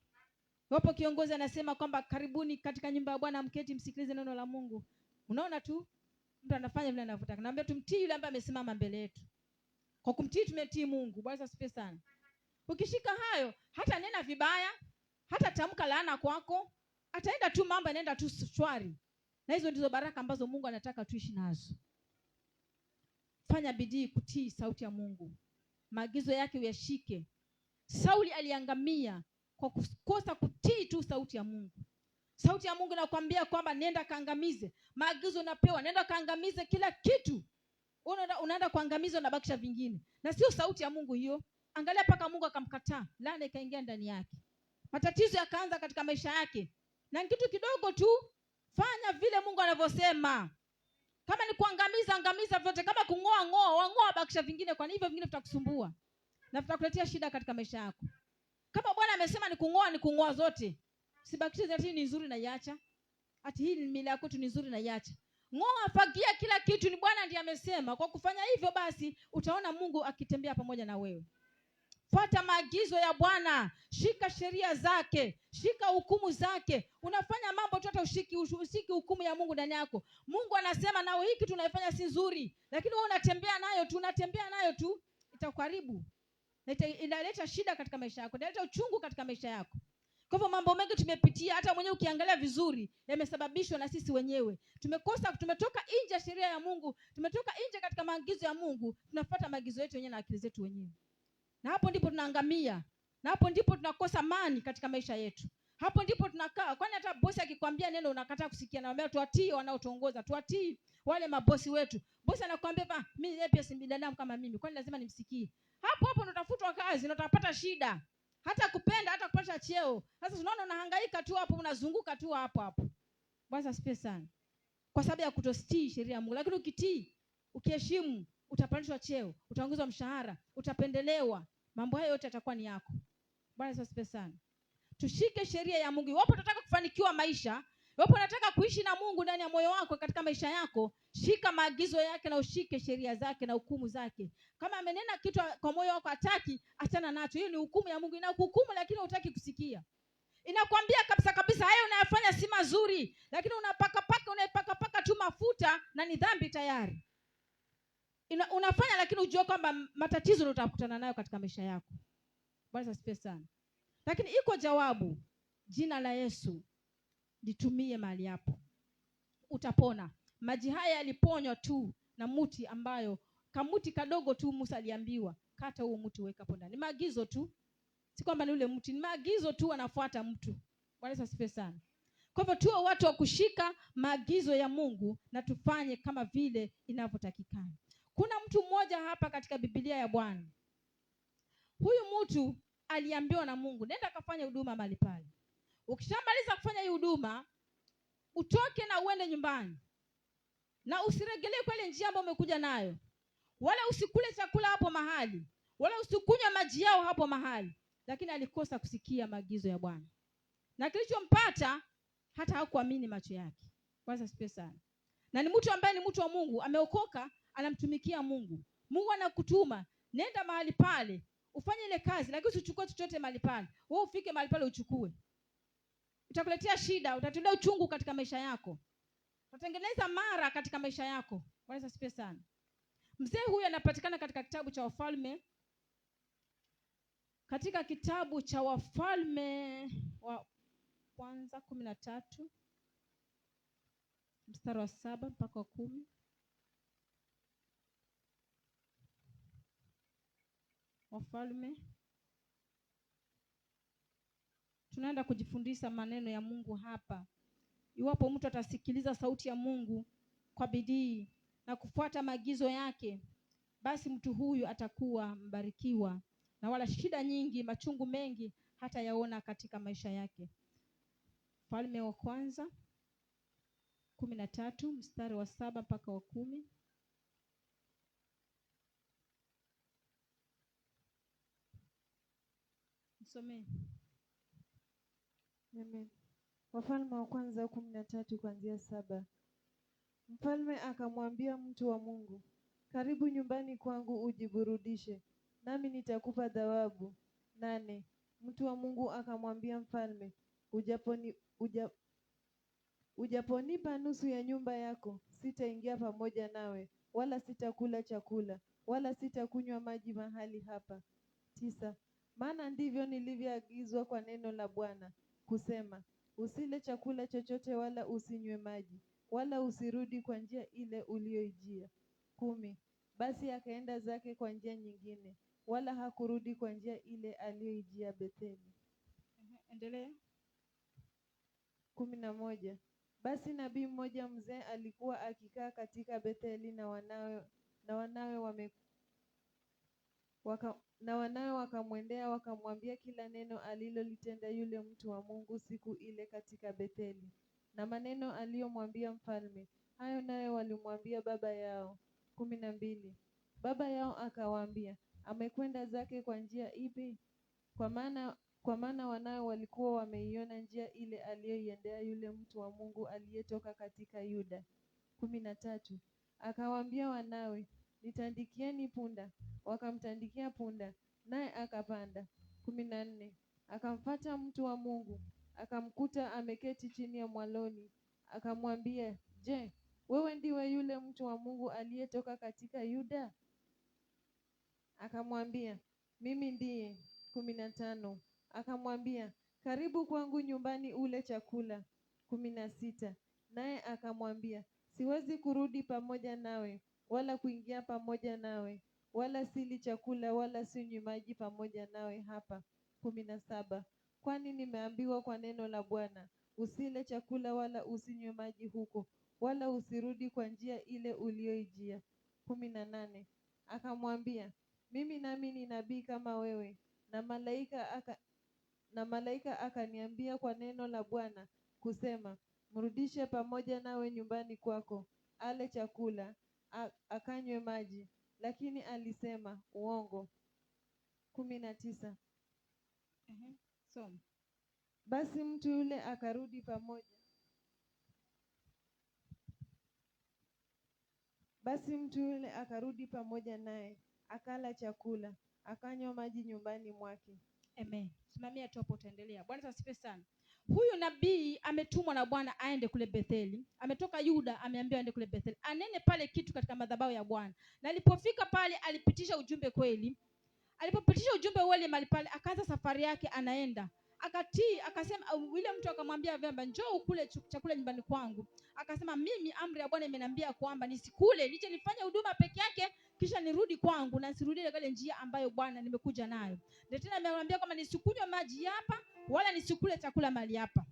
Wapo kiongozi anasema kwamba karibuni katika nyumba ya Bwana mketi msikilize neno la Mungu. Unaona tu mtu anafanya vile anavyotaka. Naambia tumtii yule ambaye amesimama mbele yetu. Kwa kumtii tumetii Mungu. Bwana asifiwe sana. Ukishika hayo, hata nena vibaya, hata tamka laana kwako, ataenda tu mambo yanaenda tu shwari. Na hizo ndizo baraka ambazo Mungu anataka tuishi nazo. Fanya bidii kutii sauti ya Mungu. Maagizo yake uyashike. Sauli aliangamia kwa kukosa kutii tu sauti ya Mungu. Sauti ya Mungu inakwambia kwamba nenda kaangamize. Maagizo unapewa, nenda kaangamize kila kitu. Unaenda kuangamiza, unabakisha vingine. Na sio sauti ya Mungu hiyo. Angalia paka Mungu akamkataa, laana ikaingia ndani yake. Matatizo yakaanza katika maisha yake. Na kitu kidogo tu, fanya vile Mungu anavyosema. Kama ni kuangamiza, angamiza vyote. Kama kung'oa, wang'oa, bakisha vingine, kwa hivyo vingine vitakusumbua na vitakuletea shida katika maisha yako. Kama Bwana amesema ni kung'oa zote. Sibakishe ati ni nzuri na iacha. Ati hii mila yako tu ni nzuri na iacha. Ng'oa, fagia kila kitu, ni Bwana ndiye amesema. Kwa kufanya hivyo basi utaona Mungu akitembea pamoja na wewe. Fuata maagizo ya Bwana, shika sheria zake, shika hukumu zake. Unafanya mambo tu hata usiki hukumu ya Mungu ndani yako. Mungu anasema nao hiki tunaifanya si nzuri, lakini wewe unatembea nayo tu, itakuharibu. Inaleta shida katika maisha yako, inaleta uchungu katika maisha yako. Kwa hivyo mambo mengi tumepitia, hata mwenyewe ukiangalia vizuri, yamesababishwa na sisi wenyewe. Tumetoka nje ya sheria ya Mungu, tumetoka nje katika maagizo ya Mungu, tunafuata maagizo yetu wenyewe na akili zetu wenyewe. Na hapo ndipo tunaangamia. Na hapo ndipo tunakosa amani katika maisha yetu. Hapo ndipo tunakaa. Kwani hata bosi akikwambia neno unakataa kusikia, na anambia tuatii wanaotuongoza, tuatii wale mabosi wetu. Bosi anakuambia mimi pia si binadamu kama mimi, kwani lazima nimsikie? Hapo unatafutwa kazi na utapata shida. Hata kupenda, hata kupata cheo. Sasa unaona unahangaika tu hapo, unazunguka tu hapo. Bwana asifiwe sana. Kwa sababu ya kutotii sheria ya Mungu. Lakini ukitii, ukiheshimu, utapandishwa cheo, utaongezwa mshahara, utapendelewa. Mambo hayo yote yatakuwa ni yako. Bwana asifiwe sana. Tushike sheria ya Mungu. Iwapo unataka kufanikiwa maisha, iwapo unataka kuishi na Mungu ndani ya moyo wako katika maisha yako, shika maagizo yake na ushike sheria zake na hukumu zake. Kama amenena kitu kwa moyo wako hataki, achana nacho. Hiyo ni hukumu ya Mungu. Inakuhukumu lakini hutaki kusikia. Inakwambia kabisa hayo unayofanya si mazuri, lakini unaipaka tu mafuta na ni dhambi tayari. Unafanya lakini ujue kwamba matatizo ndio utakutana nayo katika maisha yako. Bwana asifiwe sana. Lakini iko jawabu. Jina la Yesu litumie mahali hapo, utapona. Maji haya yaliponywa tu na mti ambayo kamuti kadogo tu. Musa aliambiwa kata huo mti uweka hapo ndani. Maagizo tu, si kwamba ni ule mti, ni maagizo tu anafuata mtu. Bwana asifiwe sana. Kwa hivyo tuwe watu wa kushika maagizo ya Mungu na tufanye kama vile inavyotakikana. Kuna mtu mmoja hapa katika Biblia ya Bwana. Huyu mtu aliambiwa na Mungu, nenda kafanya huduma mahali pale. Ukishamaliza kufanya hii huduma, utoke na uende nyumbani. Na usiregelee kwa ile njia ambayo umekuja nayo. Wala usikule chakula hapo mahali. Wala usikunywe maji yao hapo mahali. Lakini alikosa kusikia maagizo ya Bwana. Na kilichompata hata hakuamini macho yake. Bwana asifiwe sana. Na ni mtu ambaye ni mtu wa Mungu, ameokoka, anamtumikia Mungu. Mungu anakutuma, nenda mahali pale, ufanye ile kazi, lakini usichukue chochote mahali pale. Wewe ufike mahali pale uchukue. Utakuletea shida, utatuletea uchungu katika maisha yako. Utatengeneza mara katika maisha yako. Bwana asifiwe sana. Mzee huyu anapatikana katika kitabu cha Wafalme katika kitabu cha Wafalme wa kwanza 13 mstari wa 7 mpaka 10. Wafalme, tunaenda kujifundisha maneno ya Mungu hapa. Iwapo mtu atasikiliza sauti ya Mungu kwa bidii na kufuata maagizo yake, basi mtu huyu atakuwa mbarikiwa na wala shida nyingi, machungu mengi hata yaona katika maisha yake. Wafalme wa kwanza 13 mstari wa 7 mpaka wa 10. Msomee. Amen. Wafalme wa kwanza 13 kuanzia 7. Mfalme akamwambia mtu wa Mungu, karibu nyumbani kwangu ujiburudishe, nami nitakupa thawabu. 8. Mtu wa Mungu akamwambia mfalme, ujaponipa nusu ya nyumba yako, sitaingia pamoja nawe, wala sitakula chakula, wala sitakunywa maji mahali hapa. 9. Maana ndivyo nilivyoagizwa kwa neno la Bwana, kusema, usile chakula chochote wala usinywe maji, wala usirudi kwa njia ile uliyoijia. 10. Basi akaenda zake kwa njia nyingine, wala hakurudi kwa njia ile aliyoijia Betheli. Endelea. 11. Basi nabii mmoja mzee alikuwa akikaa katika Betheli, na wanawe wakamwendea wakamwambia kila neno alilolitenda yule mtu wa Mungu siku ile katika Betheli, na maneno aliyomwambia mfalme. Hayo nayo walimwambia baba yao. 12. Baba yao akawaambia, amekwenda zake kwa njia ipi? Kwa maana wanawe walikuwa wameiona njia ile aliyoiendea yule mtu wa Mungu aliyetoka katika Yuda. 13. Akawaambia wanawe, nitandikieni punda. Wakamtandikia punda, naye akapanda. 14. Akamfuata mtu wa Mungu, akamkuta ameketi chini ya mwaloni. Akamwambia, je, wewe ndiwe yule mtu wa Mungu aliyetoka katika Yuda? Akamwambia, mimi ndiye. 15. Akamwambia, karibu kwangu nyumbani ule chakula. 16. Naye akamwambia, siwezi kurudi pamoja nawe, wala kuingia pamoja nawe, wala sili chakula wala sinywi maji pamoja nawe hapa. 17. Kwani nimeambiwa kwa neno la Bwana, usile chakula wala usinywe maji huko, wala usirudi kwa njia ile uliyoijia. 18. Akamwambia, mimi nami ni nabii kama wewe, na malaika akaniambia kwa neno la Bwana kusema, mrudishe pamoja nawe nyumbani kwako, ale chakula, akanywe maji. Lakini alisema uongo. 19. Basi mtu yule akarudi pamoja naye, akala chakula, akanywa maji nyumbani mwake. Amen. Simamia tu hapo, utaendelea. Bwana asifiwe sana. Huyu nabii ametumwa na Bwana aende kule Betheli. Ametoka Yuda, ameambiwa aende kule Betheli, anene pale kitu katika madhabahu ya Bwana. Na alipofika pale alipitisha ujumbe kweli. Alipopitisha ujumbe ule mahali pale, akaanza safari yake, anaenda. Akatii, akasema yule mtu akamwambia vyamba, njoo ukule chakula nyumbani kwangu. Akasema, mimi amri ya Bwana imeniambia kwamba nisikule, nije nifanye huduma peke yake, kisha nirudi kwangu na nisirudie ile njia ambayo Bwana nimekuja nayo. Ndio tena amemwambia kwamba nisikunywe maji hapa wala nisikule chakula mahali hapa.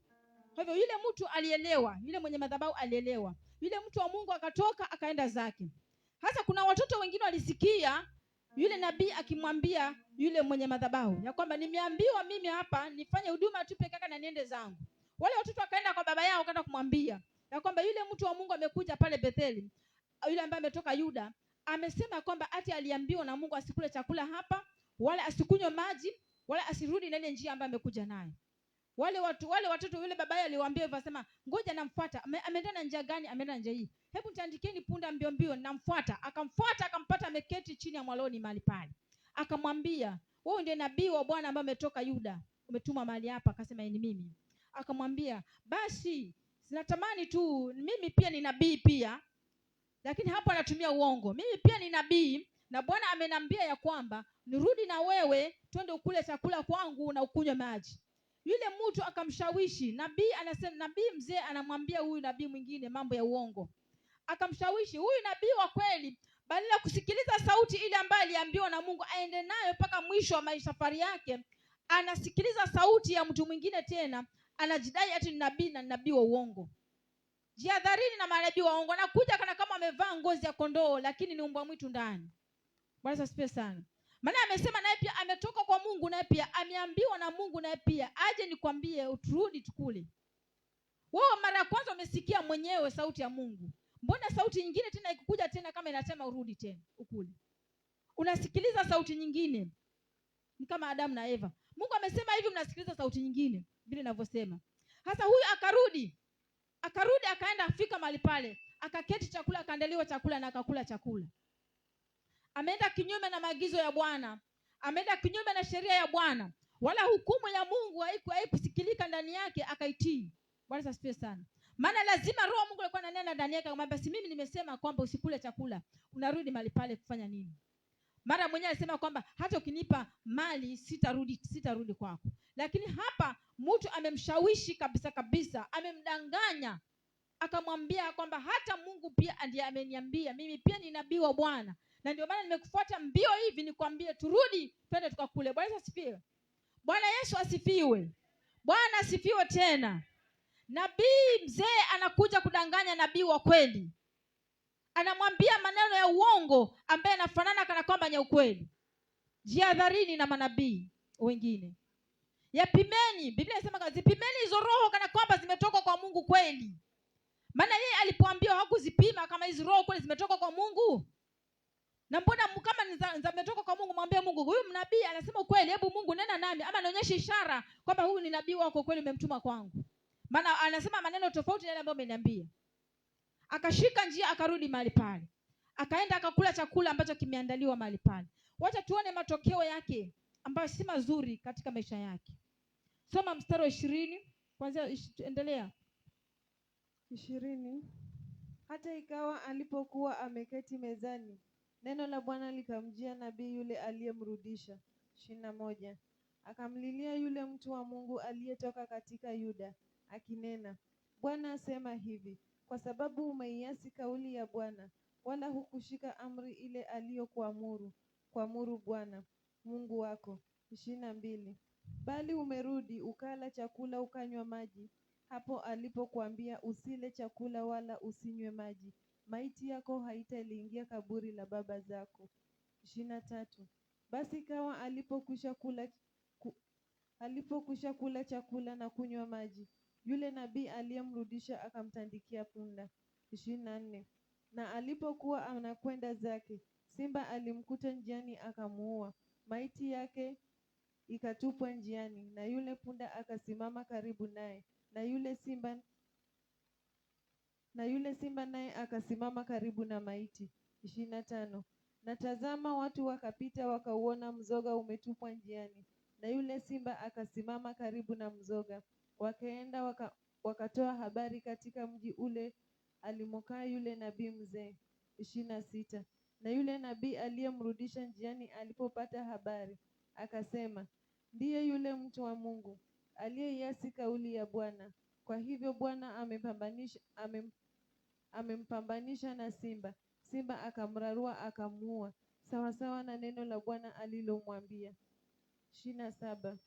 Kwa hivyo yule mtu alielewa, yule mwenye madhabahu alielewa. Yule mtu wa Mungu akatoka akaenda zake. Hasa kuna watoto wengine walisikia yule nabii akimwambia yule mwenye madhabahu ya kwamba nimeambiwa mimi hapa nifanye huduma tu peke yake na niende zangu. Wale watoto wakaenda kwa baba yao, wakaenda kumwambia ya kwamba yule mtu wa Mungu amekuja pale Betheli, yule ambaye ametoka Yuda, amesema kwamba ati aliambiwa na Mungu asikule chakula hapa wala asikunywe maji wala asirudi na ile njia ambayo amekuja nayo. Wale watoto yule baba yao aliwaambia hivyo, asema ngoja namfuata. Ameenda na njia gani? Ameenda na njia hii. Hebu nitandikieni punda mbio mbio, namfuata. Akamfuata, akampata ameketi chini ya mwaloni mahali pale. Akamwambia, wewe ndiye nabii wa Bwana ambaye umetoka Yuda, umetuma mahali hapa? Akasema ni mimi. Akamwambia, basi sinatamani tu mimi pia ni nabii pia, lakini hapo anatumia uongo. Mimi pia ni nabii, na Bwana amenambia ya kwamba nirudi na wewe twende ukule chakula kwangu na ukunywe maji. Yule mtu akamshawishi nabii. Anasema nabii mzee anamwambia huyu nabii mwingine mambo ya uongo, akamshawishi huyu nabii wa kweli, badala ya kusikiliza sauti ile ambayo aliambiwa na Mungu aende nayo mpaka mwisho wa maisha safari yake, anasikiliza sauti ya mtu mwingine tena, anajidai ati ni nabii na nabii wa uongo. Jihadharini na manabii wa uongo. Anakuja kana kama amevaa ngozi ya kondoo, lakini ni mbwa mwitu ndani. Bwana asifiwe sana. Maana amesema naye pia ametoka kwa Mungu, naye pia ameambiwa na Mungu, naye pia aje nikwambie uturudi tukule. Wewe mara ya kwanza umesikia mwenyewe sauti ya Mungu, mbona sauti nyingine tena ikikuja tena kama inasema urudi tena ukule? Unasikiliza sauti nyingine. Ni kama Adamu na Eva. Mungu amesema hivi, mnasikiliza sauti nyingine vile ninavyosema. Sasa huyu akarudi akaenda afika mahali pale, akaketi chakula, akaandaliwa chakula na akakula chakula. Ameenda kinyume na maagizo ya Bwana, ameenda kinyume na sheria ya Bwana, wala hukumu ya Mungu haikusikilika ndani yake, akaitii. Bwana asifiwe sana. Maana lazima roho Mungu alikuwa ananena ndani yake, akamwambia si mimi nimesema kwamba usikule chakula, unarudi mahali pale kufanya nini? Mara mwenyewe alisema kwamba hata ukinipa mali sitarudi kwako. Lakini hapa mtu amemshawishi kabisa kabisa, amemdanganya, akamwambia kwamba hata Mungu pia ndiye ameniambia mimi pia ni nabii wa Bwana, na ndio maana nimekufuata mbio hivi nikwambie turudi twende tukakule. Bwana asifiwe. Bwana Yesu asifiwe. Bwana asifiwe tena. Nabii mzee anakuja kudanganya nabii wa kweli, anamwambia maneno ya uongo ambaye anafanana kana kwamba ni ukweli. Jihadharini na manabii wengine. Yapimeni. Biblia inasema zipimeni hizo roho kana kwamba zimetoka kwa Mungu kweli. Maana yeye alipoambiwa hakuzipima kama hizo roho kweli zimetoka kwa Mungu. Na mbona kama zimetoka kwa Mungu, mwambie Mungu, huyu mnabii anasema ukweli, hebu Mungu nena nami ama nionyeshe ishara kwamba huyu ni nabii wako kweli, umemtuma kwangu. Maana anasema maneno tofauti na yale ambayo umeniambia. Akashika njia akarudi mahali pale, akaenda akakula chakula ambacho kimeandaliwa mahali pale. Wacha tuone matokeo yake ambayo si mazuri katika maisha yake. Soma mstari wa 20 kwanza, endelea. 20. Hata ikawa alipokuwa ameketi mezani, neno la Bwana likamjia nabii yule aliyemrudisha. 21. Akamlilia yule mtu wa Mungu aliyetoka katika Yuda, akinena, Bwana asema hivi, kwa sababu umeiasi kauli ya Bwana, wala hukushika amri ile aliyokuamuru Bwana Mungu wako. 22. Bali umerudi ukala chakula ukanywa maji, hapo alipokuambia usile chakula wala usinywe maji, maiti yako haitaliingia kaburi la baba zako. 23. Basi ikawa alipokwisha kula chakula na kunywa maji, yule nabii aliyemrudisha akamtandikia punda. 24. Na alipokuwa anakwenda zake, simba alimkuta njiani akamuua, maiti yake ikatupwa njiani, na yule punda akasimama karibu naye, na yule simba naye akasimama karibu na maiti. 25. Na tazama, watu wakapita wakauona mzoga umetupwa njiani, na yule simba akasimama karibu na mzoga. Wakaenda wakatoa habari katika mji ule alimokaa yule nabii mzee. 26. Na yule nabii aliyemrudisha njiani alipopata habari, akasema, ndiye yule mtu wa Mungu aliyeiasi kauli ya Bwana. Kwa hivyo Bwana amempambanisha na simba, simba akamrarua akamuua, sawasawa na neno la Bwana alilomwambia. 27.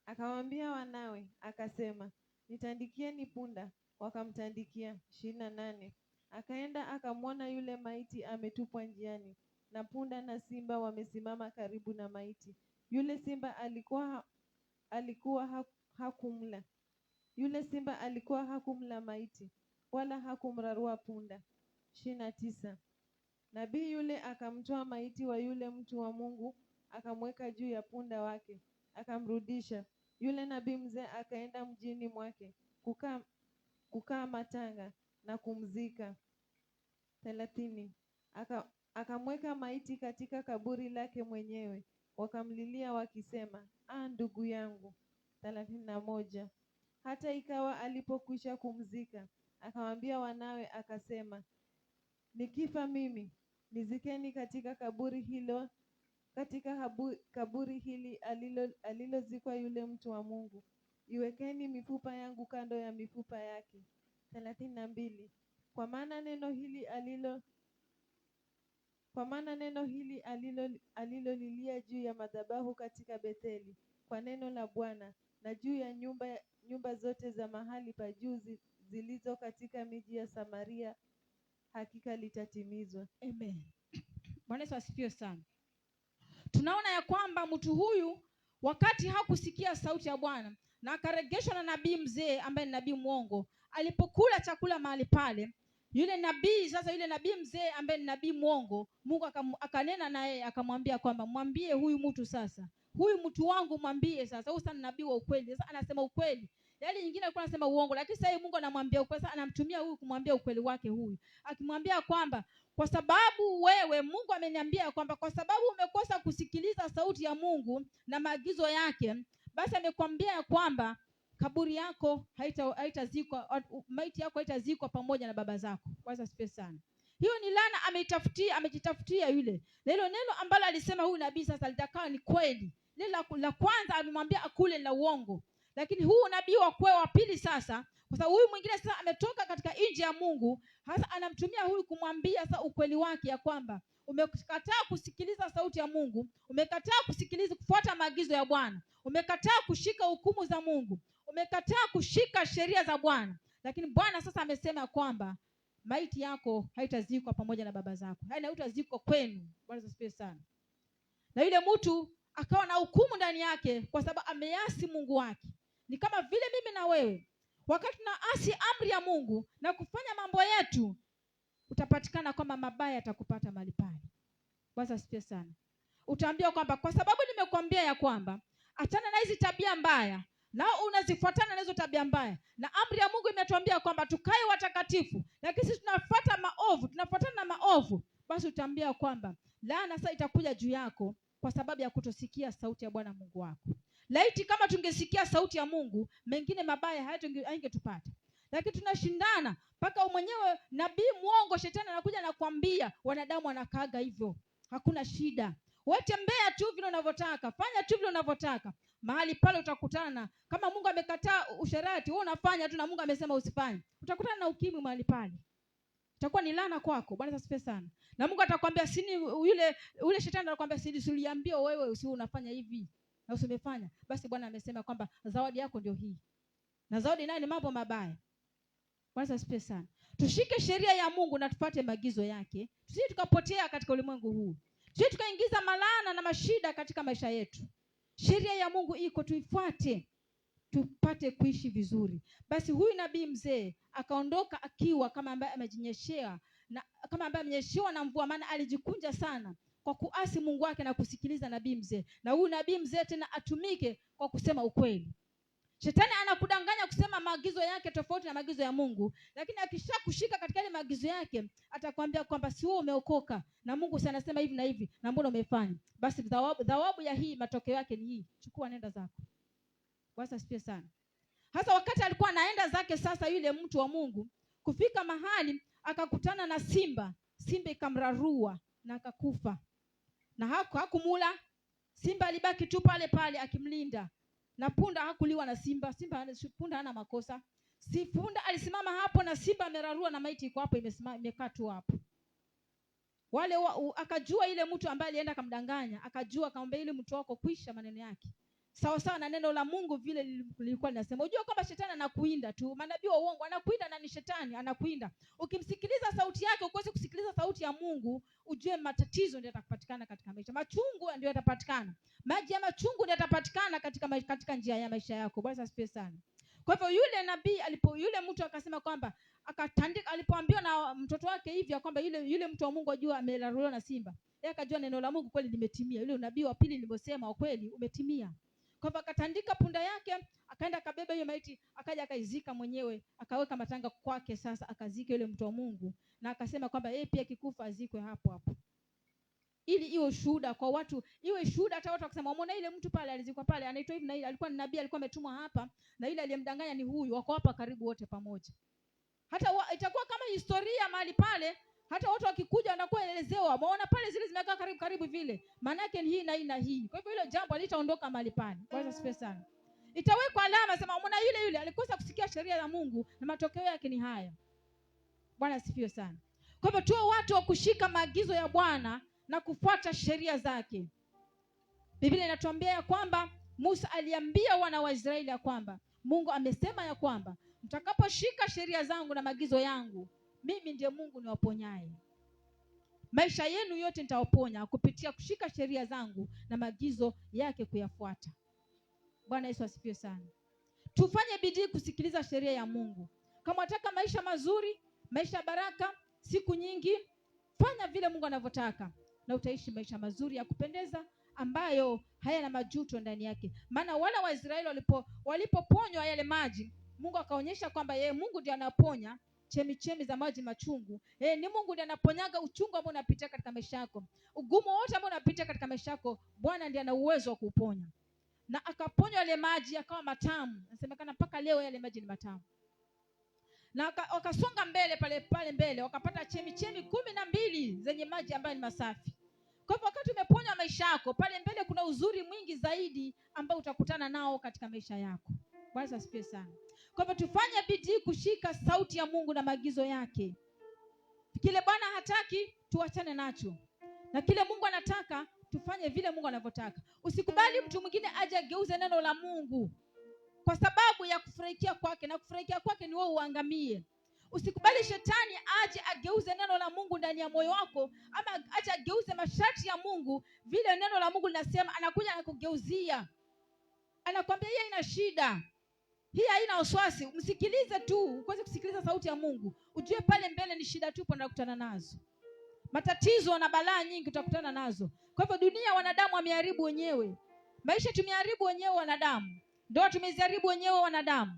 Akawaambia wanawe akasema, nitandikieni punda, wakamtandikia. 28. Akaenda akamwona yule maiti ametupwa njiani, na punda na simba wamesimama karibu na maiti. Yule simba alikuwa hakumla maiti, wala hakumrarua punda. 29. Nabii yule akamtoa maiti wa yule mtu wa Mungu, akamweka juu ya punda wake, akamrudisha. Yule nabii mzee akaenda mjini mwake kukaa matanga na kumzika. 30. Akamweka maiti katika kaburi lake mwenyewe, wakamlilia wakisema, ndugu yangu. 31. Hata ikawa alipokwisha kumzika, akamwambia wanawe akasema, nikifa mimi nizikeni katika kaburi hili alilozikwa yule mtu wa Mungu. Iwekeni mifupa yangu kando ya mifupa yake. 32. Kwa maana neno hili alilolilia juu ya madhabahu katika Betheli kwa neno la Bwana, na juu ya nyumba zote za mahali pa juu zilizo katika miji ya Samaria, hakika litatimizwa. Amen. Bwana Yesu asifiwe sana. Tunaona ya kwamba mtu huyu wakati hakusikia sauti ya Bwana na akaregeshwa na nabii mzee ambaye ni nabii mwongo, alipokula chakula mahali pale, yule nabii mzee ambaye ni nabii mwongo, Mungu akanena naye akamwambia kwamba mwambie huyu mtu sasa, huyu mtu wangu mwambie sasa. Huyu sana nabii wa ukweli. Sasa anasema ukweli. Yale nyingine alikuwa anasema uongo, lakini sasa Mungu anamwambia ukweli. Sasa anamtumia huyu kumwambia ukweli wake huyu, akimwambia kwamba kwa sababu wewe, Mungu ameniambia kwamba kwa sababu umekosa kusikiliza sauti ya Mungu na maagizo yake, basi amekwambia kwamba kaburi yako haitazikwa, maiti yako haitazikwa pamoja na baba zako. Bwana asifiwe sana. Hiyo ni laana amejitafutia yule. Na hilo neno ambalo alisema huyu nabii sasa litakaa ni kweli. Lile la kwanza alimwambia akule la uongo. Lakini huu nabii wa pili sasa, kwa sababu huyu mwingine sasa ametoka katika nchi ya Mungu, hasa anamtumia huyu kumwambia sasa ukweli wake ya kwamba umekataa kusikiliza sauti ya Mungu, umekataa kufuata maagizo ya Bwana, umekataa kushika hukumu za Mungu, umekataa kushika sheria za Bwana. Lakini Bwana sasa amesema kwamba maiti yako haitazikwa pamoja na baba zako, yaani haitazikwa kwenu. Bwana asifiwe sana. Na yule mtu akawa na hukumu ndani yake kwa sababu ameasi Mungu wake. Ni kama vile mimi na wewe, wakati tunaasi amri ya Mungu na kufanya mambo yetu, utapatikana kwamba mabaya yatakupata mahali pale. Bwana asifiwe sana. Utaambiwa kwamba kwa sababu nimekwambia ya kwamba achana na hizi tabia mbaya, na unazifuatana na hizo tabia mbaya, na amri ya Mungu imetuambia kwamba tukae watakatifu, lakini sisi tunafuatana na maovu, basi utaambia kwamba laana sasa itakuja juu yako kwa sababu ya kutosikia sauti ya Bwana Mungu wako. Laiti kama tungesikia sauti ya Mungu, mengine mabaya haingetupata. Lakini tunashindana mpaka mwenyewe nabii mwongo shetani anakuja na kuambia wanadamu wanakaaga hivyo. Hakuna shida. Wewe tembea tu vile unavyotaka, fanya tu vile unavyotaka. Mahali pale utakutana, kama Mungu amekataa usherati, wewe unafanya tu na Mungu amesema usifanye, utakutana na ukimwi mahali pale. Itakuwa ni laana kwako. Bwana asifiwe sana. Na Mungu atakwambia yule shetani atakwambia siliambia wewe usiwe unafanya hivi na usimefanya. Basi Bwana amesema kwamba zawadi yako ndio hii. Na zawadi nayo ni mambo mabaya. Bwana asifiwe sana. Tushike sheria ya Mungu na tupate maagizo yake. Tusije tukapotea katika ulimwengu huu. Tusije tukaingiza malaana na mashida katika maisha yetu. Sheria ya Mungu iko, tuifuate tupate kuishi vizuri. Basi huyu nabii mzee akaondoka akiwa kama ambaye amejinyeshea, na kama ambaye amenyeshewa na mvua, maana alijikunja sana kwa kuasi Mungu wake na kusikiliza nabii mzee. Na huyu nabii mzee tena atumike kwa kusema ukweli. Shetani anakudanganya kusema maagizo yake tofauti na maagizo ya Mungu, lakini akishakushika katika ile maagizo yake atakwambia kwamba si wewe umeokoka na Mungu sana anasema hivi na hivi na mbona umefanya. Basi thawabu ya hii, matokeo yake ni hii, chukua nenda zako. Bwana asifiwe sana. Hasa wakati alikuwa anaenda zake sasa, yule mtu wa Mungu kufika mahali akakutana na simba ikamrarua na akakufa. Na hakumula simba, alibaki tu pale pale akimlinda. Na punda hakuliwa na simba. Punda hana makosa. Punda alisimama hapo na simba amerarua na maiti iko hapo imekaa tu hapo. Akajua ile mtu ambaye alienda kumdanganya, akajua akamwambia ile mtu wako kwisha maneno yake. Sawa sawa na neno la Mungu vile lilikuwa linasema. Unajua kwamba shetani anakuinda tu. Manabii wa uongo anakuinda, na ni shetani anakuinda. Ukimsikiliza sauti yake, ukose kusikiliza sauti ya Mungu, ujue matatizo ndio yatakupatikana katika maisha. Machungu ndio yatapatikana. Maji ya machungu ndio yatapatikana katika njia ya maisha yako. Bwana asifiwe sana. Kwa hivyo yule nabii yule mtu akasema kwamba akatandika, alipoambiwa na mtoto wake hivi kwamba yule mtu wa Mungu ajua amelaruliwa na simba. Yeye akajua neno la Mungu kweli limetimia. Yule nabii wa pili nilivyosema kweli umetimia. Kwa hivyo akatandika punda yake, akaenda akabeba hiyo maiti, akaja akaizika mwenyewe, akaweka matanga kwake. Sasa akazika yule mtu wa Mungu, na akasema kwamba yeye pia kikufa azikwe hapo hapo, ili iwe shuhuda kwa watu, iwe shuhuda hata watu wakisema umeona ile mtu pale alizikwa pale, anaitwa hivi na ile, alikuwa ni nabii, alikuwa ametumwa hapa, na ile aliyemdanganya ni huyu, wako hapa karibu wote pamoja. Hata itakuwa kama historia mahali pale, Hata watu wakikuja wanakuwa elezewa, maona pale zile zimekaa karibu karibu vile, maana yake ni hii na hii na hii. Kwa hivyo hilo jambo halitaondoka mahali pale. Bwana asifiwe sana. Itawekwa alama, sema umeona yule alikosa kusikia sheria ya Mungu na matokeo yake ni haya. Bwana asifiwe sana. Kwa hivyo tuwe watu wa kushika maagizo ya Bwana na kufuata sheria zake. Biblia inatuambia ya kwamba Musa aliambia wana wa Israeli ya kwamba Mungu amesema ya kwamba mtakaposhika sheria zangu na maagizo yangu, mimi ndiye Mungu niwaponyaye. Maisha yenu yote nitawaponya kupitia kushika sheria zangu na maagizo yake kuyafuata. Bwana Yesu asifiwe sana. Tufanye bidii kusikiliza sheria ya Mungu. Kama unataka maisha mazuri, maisha baraka, siku nyingi, fanya vile Mungu anavyotaka na utaishi maisha mazuri ya kupendeza ambayo hayana majuto ndani yake. Maana wana wa Israeli walipoponywa yale maji, Mungu akaonyesha kwamba yeye Mungu ndiye anaponya chemichemi za maji machungu. Ni Mungu ndiye anaponyaga uchungu ambao unapitia katika maisha yako. Ugumu wote ambao unapitia katika maisha yako, Bwana ndiye ana uwezo wa kuuponya. Na akaponya yale maji yakawa matamu. Nasemekana mpaka leo yale maji ni matamu. Na wakasonga mbele pale mbele, wakapata chemichemi 12 zenye maji ambayo ni masafi. Kwa hivyo wakati umeponywa maisha yako, pale mbele kuna uzuri mwingi zaidi ambao utakutana nao katika maisha yako. Bwana asifiwe sana. Kwa hivyo tufanye bidii kushika sauti ya Mungu na maagizo yake. Kile Bwana hataki tuachane nacho, na kile Mungu anataka tufanye vile Mungu anavyotaka. Usikubali mtu mwingine aje ageuze neno la Mungu kwa sababu ya kufurahikia kwake, na kufurahikia kwake ni wewe uangamie. Usikubali shetani aje ageuze neno la Mungu ndani ya moyo wako, ama aje ageuze masharti ya Mungu vile neno la Mungu linasema. Anakuja na kugeuzia, anakwambia hii ina shida, hii haina wasiwasi. Msikilize tu, ukose kusikiliza sauti ya Mungu, ujue pale mbele ni shida tu unakutana nazo, matatizo na balaa nyingi utakutana nazo. Kwa hivyo dunia wanadamu wameharibu wenyewe, maisha tumeharibu wenyewe wanadamu, ndoa tumeziharibu wenyewe wanadamu,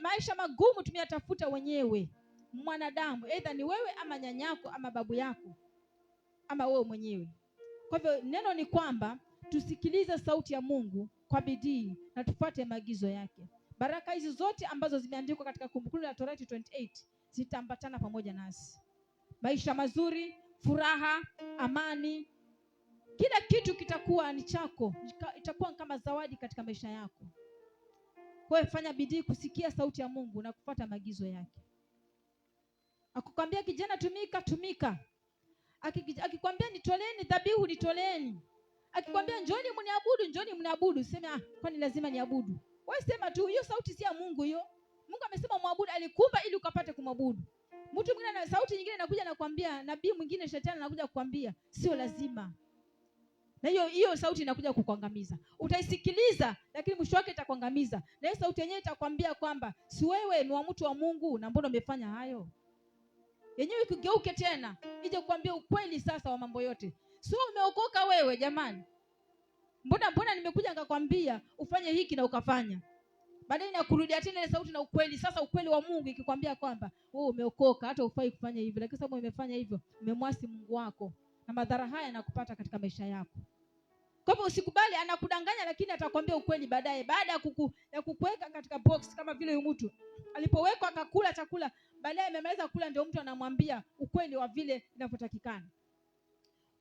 maisha magumu tumeyatafuta wenyewe mwanadamu, aidha ni wewe ama nyanyako ama babu yako ama wewe mwenyewe. Kwa hivyo neno ni kwamba tusikilize sauti ya Mungu kwa bidii na tufuate maagizo yake. Baraka hizi zote ambazo zimeandikwa katika Kumbukumbu la Torati 28 zitaambatana pamoja nasi. Maisha mazuri, furaha, amani, kila kitu kitakuwa ni chako, itakuwa kama zawadi katika maisha yako. Kwa hiyo fanya bidii kusikia sauti ya Mungu na kufuata maagizo yake. Akikwambia kijana tumika, akikwambia nitoleeni dhabihu nitoleeni, akikwambia njoni mniabudu, sema kwani lazima niabudu? Wewe sema tu, hiyo sauti si ya Mungu hiyo. Mungu amesema muabudu, alikumba ili ukapate kumwabudu. Mtu mwingine na sauti nyingine inakuja na kuambia, nabii mwingine shetani anakuja kukwambia sio lazima. Na hiyo sauti inakuja kukuangamiza. Utaisikiliza lakini mwisho wake itakuangamiza. Na hiyo sauti yenyewe itakwambia kwamba si wewe ni wa mtu wa Mungu na mbona umefanya hayo? Yenyewe ikigeuke tena ije kukwambia ukweli sasa wa mambo yote. Sio umeokoka wewe jamani. Mbona nimekuja nikakwambia ufanye hiki na ukafanya. Baadaye inakurudia tena ile sauti na ukweli. Sasa ukweli wa Mungu ikikwambia kwamba wewe umeokoka, hata ufai kufanya hivyo. Lakini sababu umefanya hivyo, umemwasi Mungu wako na madhara haya yanakupata katika maisha yako. Kwa hivyo usikubali anakudanganya, lakini atakwambia ukweli baadaye. Baada ya kukuweka katika box kama vile huyu mtu alipowekwa akakula chakula, baadaye amemaliza kula ndio mtu anamwambia ukweli wa vile inavyotakikana.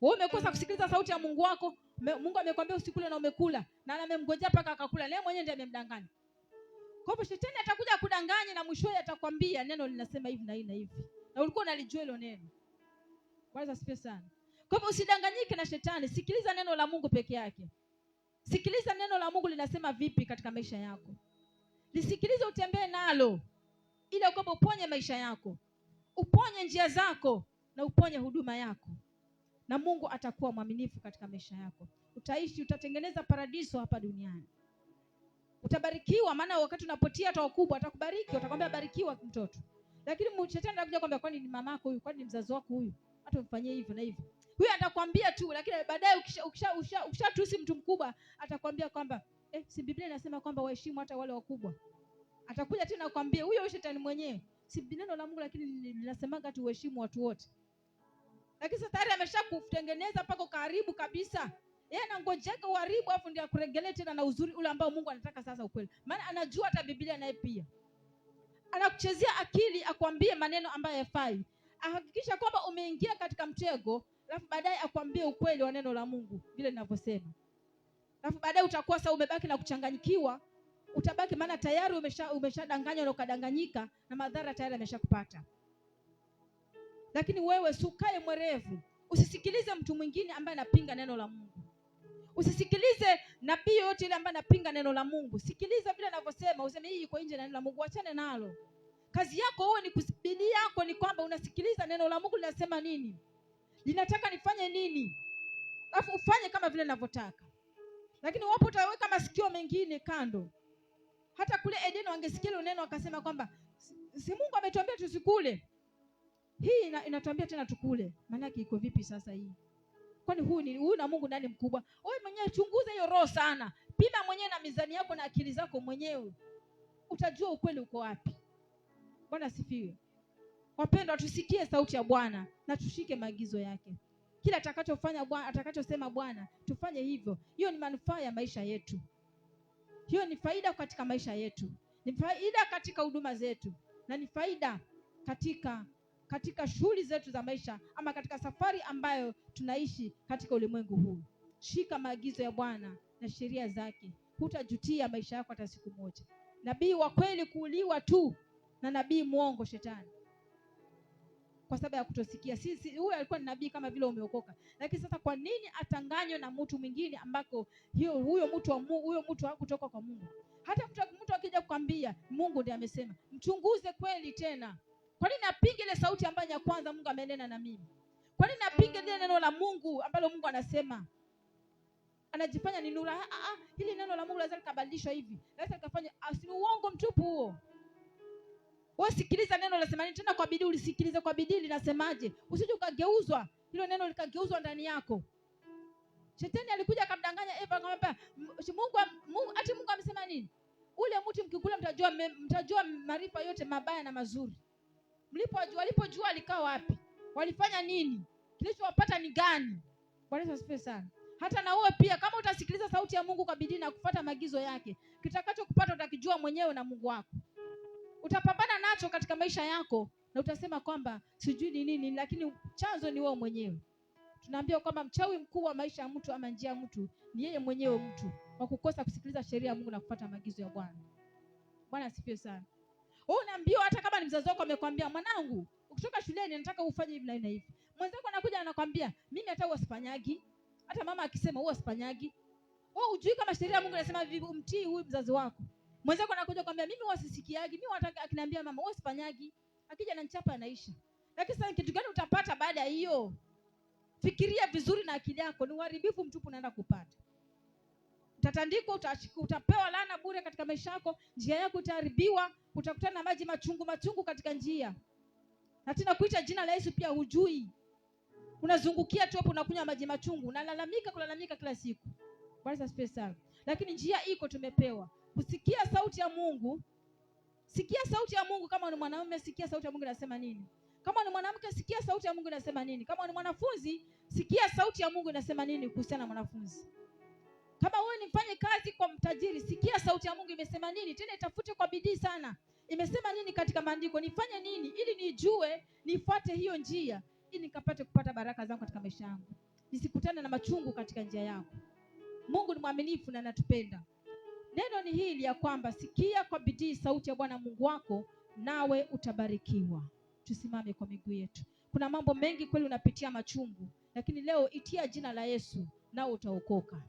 Wewe umekosa kusikiliza sauti ya Mungu wako. Mungu amekwambia usikule na umekula, na amemngojea paka akakula, naye mwenyewe ndiye amemdanganya. Kwa hivyo shetani atakuja kudanganya na mwishowe atakwambia neno linasema hivi na hivi na hivi, na ulikuwa unalijua hilo neno. Bwana asifiwe sana. Kwa hivyo usidanganyike na shetani, sikiliza neno la Mungu peke yake. Sikiliza neno la Mungu linasema vipi katika maisha yako. Lisikilize, utembee nalo ili kwamba uponye maisha yako, uponye njia zako na uponye huduma yako. Na Mungu atakuwa mwaminifu katika maisha yako. Utaishi, utatengeneza paradiso hapa duniani. Utabarikiwa, maana wakati unapotia hata wakubwa atakubariki, utakwambia barikiwa mtoto. Lakini shetani anakuja kwambia kwani ni mamako huyu, kwani ni mzazi wako huyu, hata umfanyie hivyo na hivyo. Huyu atakwambia tu, lakini baadaye ukishatusi mtu mkubwa atakwambia kwamba si Biblia inasema kwamba waheshimu hata wale wakubwa. Atakuja tena kukwambia huyo shetani mwenyewe, si neno la Mungu lakini linasemaga tu uheshimu watu wote. Lakini sasa tayari ameshakutengeneza pako karibu kabisa. Yeye anangojeka uharibu afu ndio akuregelee tena na uzuri ule ambao Mungu anataka sasa ukweli. Maana anajua hata Biblia naye pia anakuchezea akili akwambie maneno ambayo hayafai. ahakikisha kwamba umeingia katika mtego, alafu baadaye akwambie ukweli wa neno la Mungu vile ninavyosema. Alafu baadaye utakuwa sasa umebaki na kuchanganyikiwa, utabaki maana tayari umeshadanganywa na ukadanganyika na madhara tayari ameshakupata. Lakini wewe ukae mwerevu, usisikilize mtu mwingine ambaye anapinga neno la Mungu. Usisikilize nabii yote ile ambaye anapinga neno la Mungu. Sikiliza vile anavyosema, useme hii iko nje na neno la Mungu, achane nalo. Kazi yako wewe ni bidii yako ni kwamba unasikiliza neno la Mungu linasema nini, linataka nifanye nini, alafu ufanye kama vile ninavyotaka. Lakini wapo utaweka masikio mengine kando. Hata kule Edeni wangesikia neno akasema kwamba si Mungu ametuambia tusikule, hii inatuambia tena tukule. Maana yake iko vipi sasa hii? Kwani huyu na Mungu nani mkubwa? Wewe mwenyewe chunguza hiyo roho sana, pima mwenyewe na mizani yako na akili zako mwenyewe, utajua ukweli uko wapi. Bwana asifiwe. Wapendwa, tusikie sauti ya Bwana na tushike maagizo yake. Kila atakachofanya Bwana, atakachosema Bwana, tufanye hivyo. Hiyo ni manufaa ya maisha yetu, hiyo ni faida katika maisha yetu, ni faida katika huduma zetu, na ni faida katika shughuli zetu za maisha, ama katika safari ambayo tunaishi katika ulimwengu huu. Shika maagizo ya Bwana na sheria zake, hutajutia maisha yako hata siku moja. Nabii wa kweli kuuliwa tu na nabii muongo Shetani, kwa sababu ya kutosikia. Huyu alikuwa ni nabii kama vile umeokoka, lakini sasa kwa nini atanganywe na mtu mwingine ambako huyo mtu hakutoka kwa Mungu? Hata mtu akija kukwambia Mungu ndiye amesema, mchunguze kweli tena. Kwa nini apinge ile sauti ambayo ya kwanza Mungu amenena na mimi? Kwa nini apinge ile neno la Mungu ambalo Mungu anasema? Anajifanya ni nuru. Hili neno la Mungu lazima likabadilishwa hivi, lazima likafanya. Ni uongo mtupu huo. Wewe sikiliza neno linasema nini, tena kwa bidii. Ulisikilize kwa bidii linasemaje, usije ukageuzwa hilo neno likageuzwa ndani yako. Shetani alikuja akamdanganya Eva, akamwambia Mungu amesema nini? Ule mti mkikula mtajua maarifa yote mabaya na mazuri. Walipojua alikaa wapi? Walifanya nini? Kilichowapata ni gani? Bwana Yesu asifiwe sana. Hata na wewe pia, kama utasikiliza sauti ya Mungu kwa bidii na kufuata maagizo yake, kitakachokupata utakijua mwenyewe na Mungu wako. Utapambana nacho katika maisha yako na utasema kwamba sijui ni nini, lakini chanzo ni wewe mwenyewe. Tunaambiwa kwamba mchawi mkuu wa maisha ya mtu ama njia ya mtu ni yeye mwenyewe, mtu kwa kukosa kusikiliza sheria ya Mungu na kufuata maagizo ya Bwana. Bwana asifiwe sana. Wewe unaambiwa, hata kama ni mzazi wako amekwambia, mwanangu, ukitoka shuleni nataka ufanye hivi na hivi. Mwenzako anakuja anakwambia, mimi hata usifanyagi. Hata mama akisema usifanyagi. Wewe hujui kama sheria ya Mungu inasema vipi, umtii huyu mzazi wako. Mwenzako anakuja kwambia, mimi wasisikiagi, mimi nataka akiniambia mama usifanyagi, akija na nchapa anaisha. Lakini sasa kitu gani utapata baada ya hiyo? Fikiria vizuri na akili yako, ni uharibifu mtupu unaenda kupata. Utatandikwa, utapewa laana bure katika maisha yako, njia yako itaharibiwa, utakutana na maji machungu katika njia. Na tena kuita jina la Yesu pia hujui. Unazungukia tu hapo, unakunywa maji machungu, kulalamika kila siku. Bwana asifiwe sana. Lakini njia iko tumepewa. Kusikia sauti ya Mungu. Sikia sauti ya Mungu. Kama ni mwanamume, sikia sauti ya Mungu inasema nini. Kama ni mwanamke, sikia sauti ya Mungu inasema nini. Kama ni mwanafunzi, sikia sauti ya Mungu inasema nini kuhusiana na mwanafunzi. Kama wewe ni mfanye kazi kwa mtajiri, sikia sauti ya Mungu imesema nini. Tena itafute kwa bidii sana, imesema nini katika maandiko, nifanye nini ili nijue, nifuate hiyo njia, ili nikapate kupata baraka zangu katika maisha yangu, nisikutane na machungu katika njia yangu. Mungu ni mwaminifu na anatupenda. Neno ni hili ya kwamba sikia kwa bidii sauti ya Bwana Mungu wako, nawe utabarikiwa. Tusimame kwa miguu yetu. Kuna mambo mengi kweli unapitia machungu, lakini leo itia jina la Yesu, nao utaokoka.